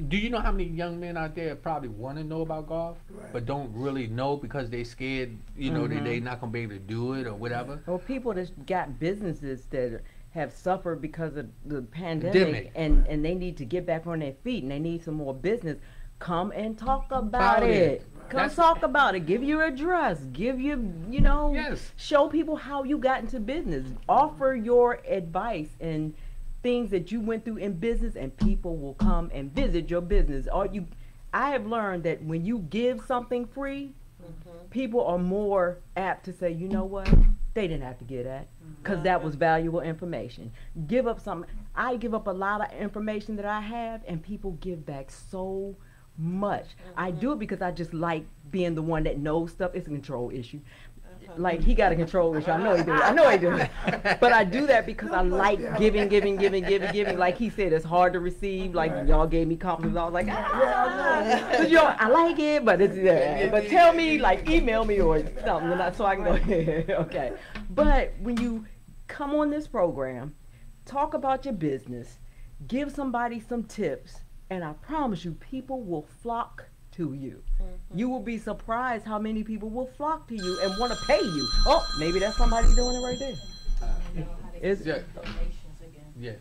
Do you know how many young men out there probably want to know about golf,
Right.
but don't really know because they scared, you know, that they not going to be able to do it or whatever?
Or people that got businesses that have suffered because of the
Pandemic.
pandemic, and they need to get back on their feet and they need some more business. Come and talk about it. Come
That's-
talk about it. Give your address. Give you, you know,
Yes.
show people how you got into business. Offer your advice and things that you went through in business, and people will come and visit your business. I have learned that when you give something free, people are more apt to say, you know what, they didn't have to get that, because that was valuable information. Give up something. I give up a lot of information that I have, and people give back so much. I do it because I just like being the one that knows stuff. It's a control issue. Like, he got a control issue. I know he do. But I do that because I like giving. Like he said, it's hard to receive. Like, y'all gave me compliments. I was like, Cause I like it, but it's but tell me, like, email me or something, so I can go ahead. Okay. But when you come on this program, talk about your business, give somebody some tips, and I promise you, people will flock to you. You will be surprised how many people will flock to you and want to pay you. Oh, maybe that's somebody doing it right there. Is
Yeah.
Donations again.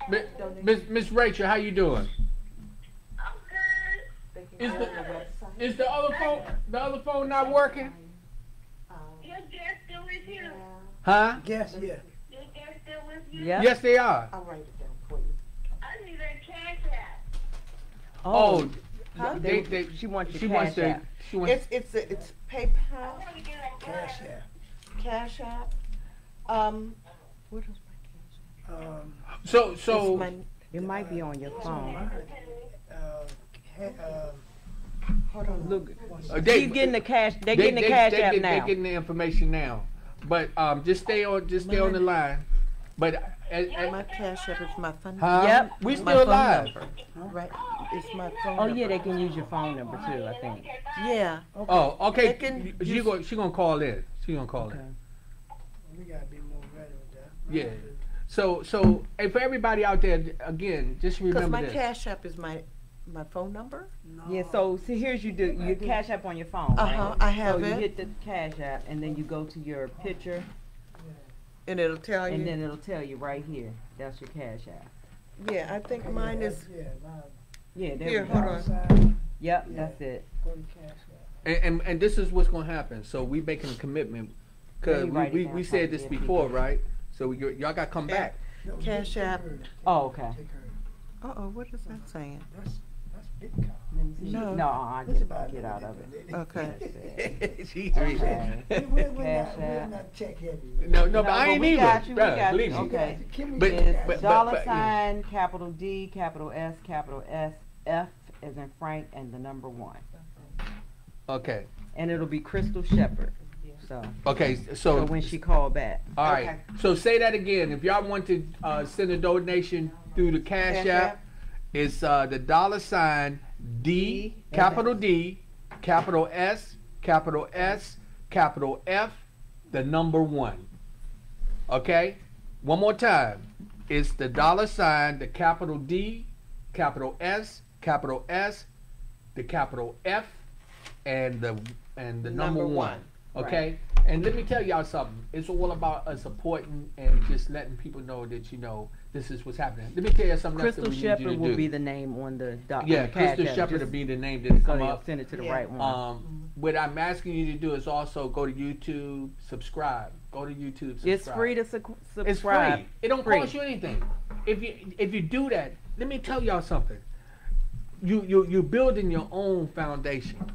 Yeah. Miss Rachel, how you doing?
I'm good.
Is the other phone not working?
Your guest still with you?
Huh?
Guess, yeah.
Your guest still with you?
yeah.
Yes, they are.
I'll write it down for you.
I need a cash app.
Oh,
Huh?
She wants your
she
cash
wants to.
app.
She wants.
It's
I
PayPal,
want to get a
Cash app.
Cash App. What is my Cash App?
So
It's
so.
my,
It might be on your phone.
hold on.
Look,
They-
she's getting the cash. They're getting the cash app
They're
now.
getting the information now. But just stay on the line. But
My Cash App is my phone.
huh?
Yep.
We
My
still
phone
live.
number. Right. It's my phone
Oh
number.
yeah, they can use your phone number too, I think.
Yeah.
Oh, okay.
They can
She gonna call in. She gonna call
Okay.
in.
We gotta be more ready with that.
Yeah. So hey, for everybody out there, again, just
Because
remember
my
this.
Cash App is my phone number.
No.
Yeah, so see, here's you do your cash app on your phone. Right?
I have
So you
it,
hit the cash app, and then you go to your picture,
and it'll tell you.
and then it'll tell you right here. That's your cash app.
Yeah, I think mine is.
Yeah, mine.
Yeah, there
Here,
we
hold
go.
on.
Outside,
Yep,
Yeah.
that's it.
go to cash app.
And this is what's gonna happen. So we making a commitment because
Let me write it
we
down so I
said
can
this
get
before,
people.
right? So y'all got to come
Yeah.
back.
No,
Cash
take
app.
her.
Oh, okay.
Take her.
What is that saying?
That's big car.
Let me see.
No.
No, I
That's about
get out of it.
Okay.
She's reading.
Okay.
We're
Cash
not
app.
check heavy.
No, but I ain't
we
either.
got you, we
Bruh,
got you.
believe me.
Okay.
Kimmie
But-
said that.
but-
Dollar
yeah.
sign, capital D, capital S, capital S, F as in Frank, and the number 1.
Okay.
And it'll be Crystal Shepherd. So,
Okay.
so when she called back.
All right.
Okay.
So say that again. If y'all want to send a donation through the Cash
Cash
App,
App.
it's the dollar sign D, capital D, capital S, capital S, capital F, the number 1. Okay? One more time. It's the dollar sign, the capital D, capital S, the capital F, and the number 1. Okay? And let me tell y'all something. It's all about us supporting and just letting people know that, you know, this is what's happening. Let me tell you something else that
Crystal
we need you to
Shepherd will
do.
be the name on the
Yeah,
Cash
Crystal
App,
Shepherd will
just
be the name that
so
come
they'll
up.
send it to the
Yeah.
right one.
What I'm asking you to do is also go to YouTube, subscribe. Go to YouTube, subscribe.
It's free to subscribe.
It's free. It don't
Free.
cost you anything. If you do that, let me tell y'all something. You're building your own foundation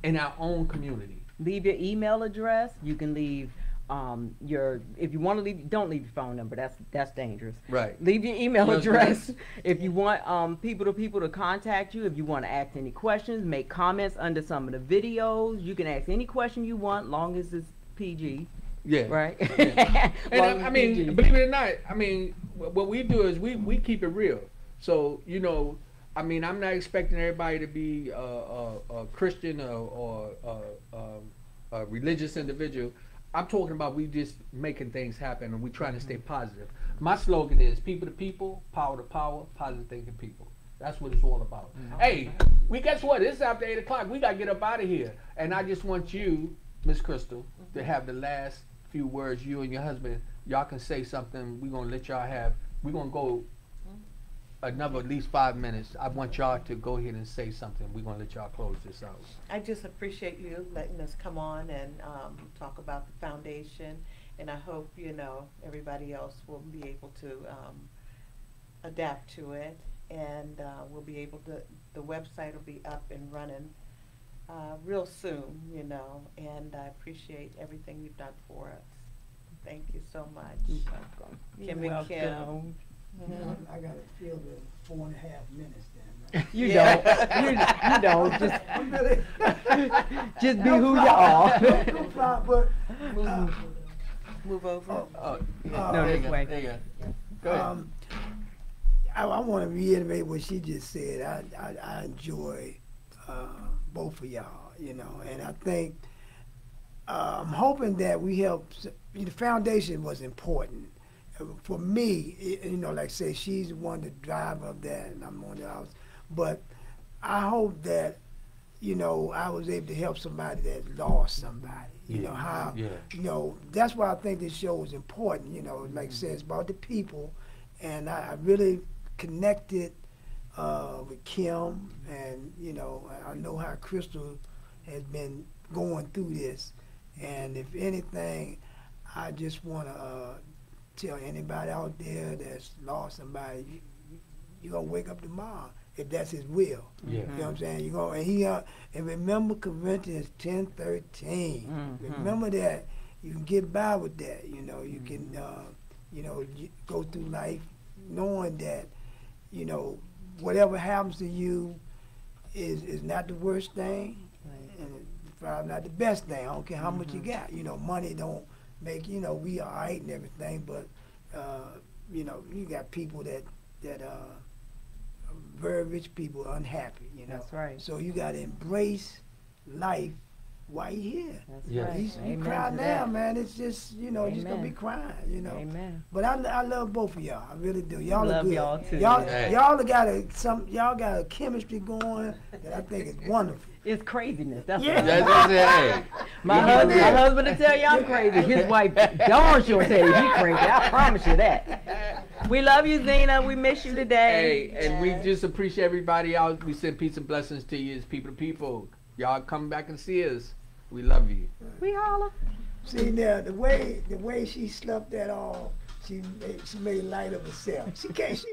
in our own community.
Leave your email address. You can leave if you want to leave, don't leave your phone number. That's dangerous.
Right.
Leave your email
Email
address.
address.
If you want people to contact you, if you want to ask any questions, make comments under some of the videos. You can ask any question you want, long as it's PG.
Yeah.
Right.
Yeah. And
Long as
I mean,
PG.
believe it or not, I mean, what we do is we keep it real. So, you know, I mean, I'm not expecting everybody to be a Christian or a religious individual. I'm talking about we just making things happen and we trying to stay positive. My slogan is people to people, power to power, positive thinking people. That's what it's all about. Hey, guess what? It's after 8 o'clock. We got to get up out of here. And I just want you, Miss Crystal, to have the last few words. You and your husband, y'all can say something. We're going to let y'all have, we're going to go another at least 5 minutes. I want y'all to go ahead and say something. We're going to let y'all close this out.
I just appreciate you letting us come on and talk about the foundation, and I hope, you know, everybody else will be able to adapt to it, and we'll be able to, the website will be up and running real soon, you know, and I appreciate everything you've done for us. Thank you so much. Kimm and Kimm.
I got a field of 4.5 minutes then. Right?
You
Yeah.
don't. You don't. Just,
I'm really
just be who you are.
No problem, but
Move over.
No, this way.
There you go. Go ahead.
I want to reiterate what she just said. I enjoy both of y'all, you know, and I think I'm hoping that we help. The foundation was important. For me, you know, like I say, she's the one, the driver of that, and I'm on the house. But I hope that, you know, I was able to help somebody that lost somebody. You know, how, you know, that's why I think this show is important, you know, like I said, it's about the people. And I really connected with Kimm, and, you know, I know how Crystal has been going through this. And if anything, I just want to tell anybody out there that's lost somebody, you're going to wake up tomorrow if that's his will.
Yeah.
You know what I'm saying? You go and remember Corinthians 10:13. Remember that. You can get by with that. You know, you can you know, go through life knowing that, you know, whatever happens to you is not the worst thing, and it's probably not the best thing. I don't care how much you got. You know, money don't make, you know, we all right and everything, but you know, you got people that very rich people unhappy, you know.
That's right.
So you got to embrace life while you're here.
That's
Yes.
right.
You
Amen
cry
to
now,
that.
man. It's just, you know, just gonna be
Amen.
crying, you know.
Amen.
But I love both of y'all. I really do. Y'all are
Love
good.
y'all too.
Hey.
Y'all got a chemistry going that I think is wonderful.
It's craziness. That's
Yeah.
what
That's it. Hey.
my husband will tell you I'm crazy. His wife darn sure tell you he crazy. I promise you that. We love you, Zena. We miss you today.
Hey, and we just appreciate everybody out. We send peace and blessings to you as people to people. Y'all come back and see us. We love you.
We holler.
See now, the way she slept that off, she made light of herself. She can't.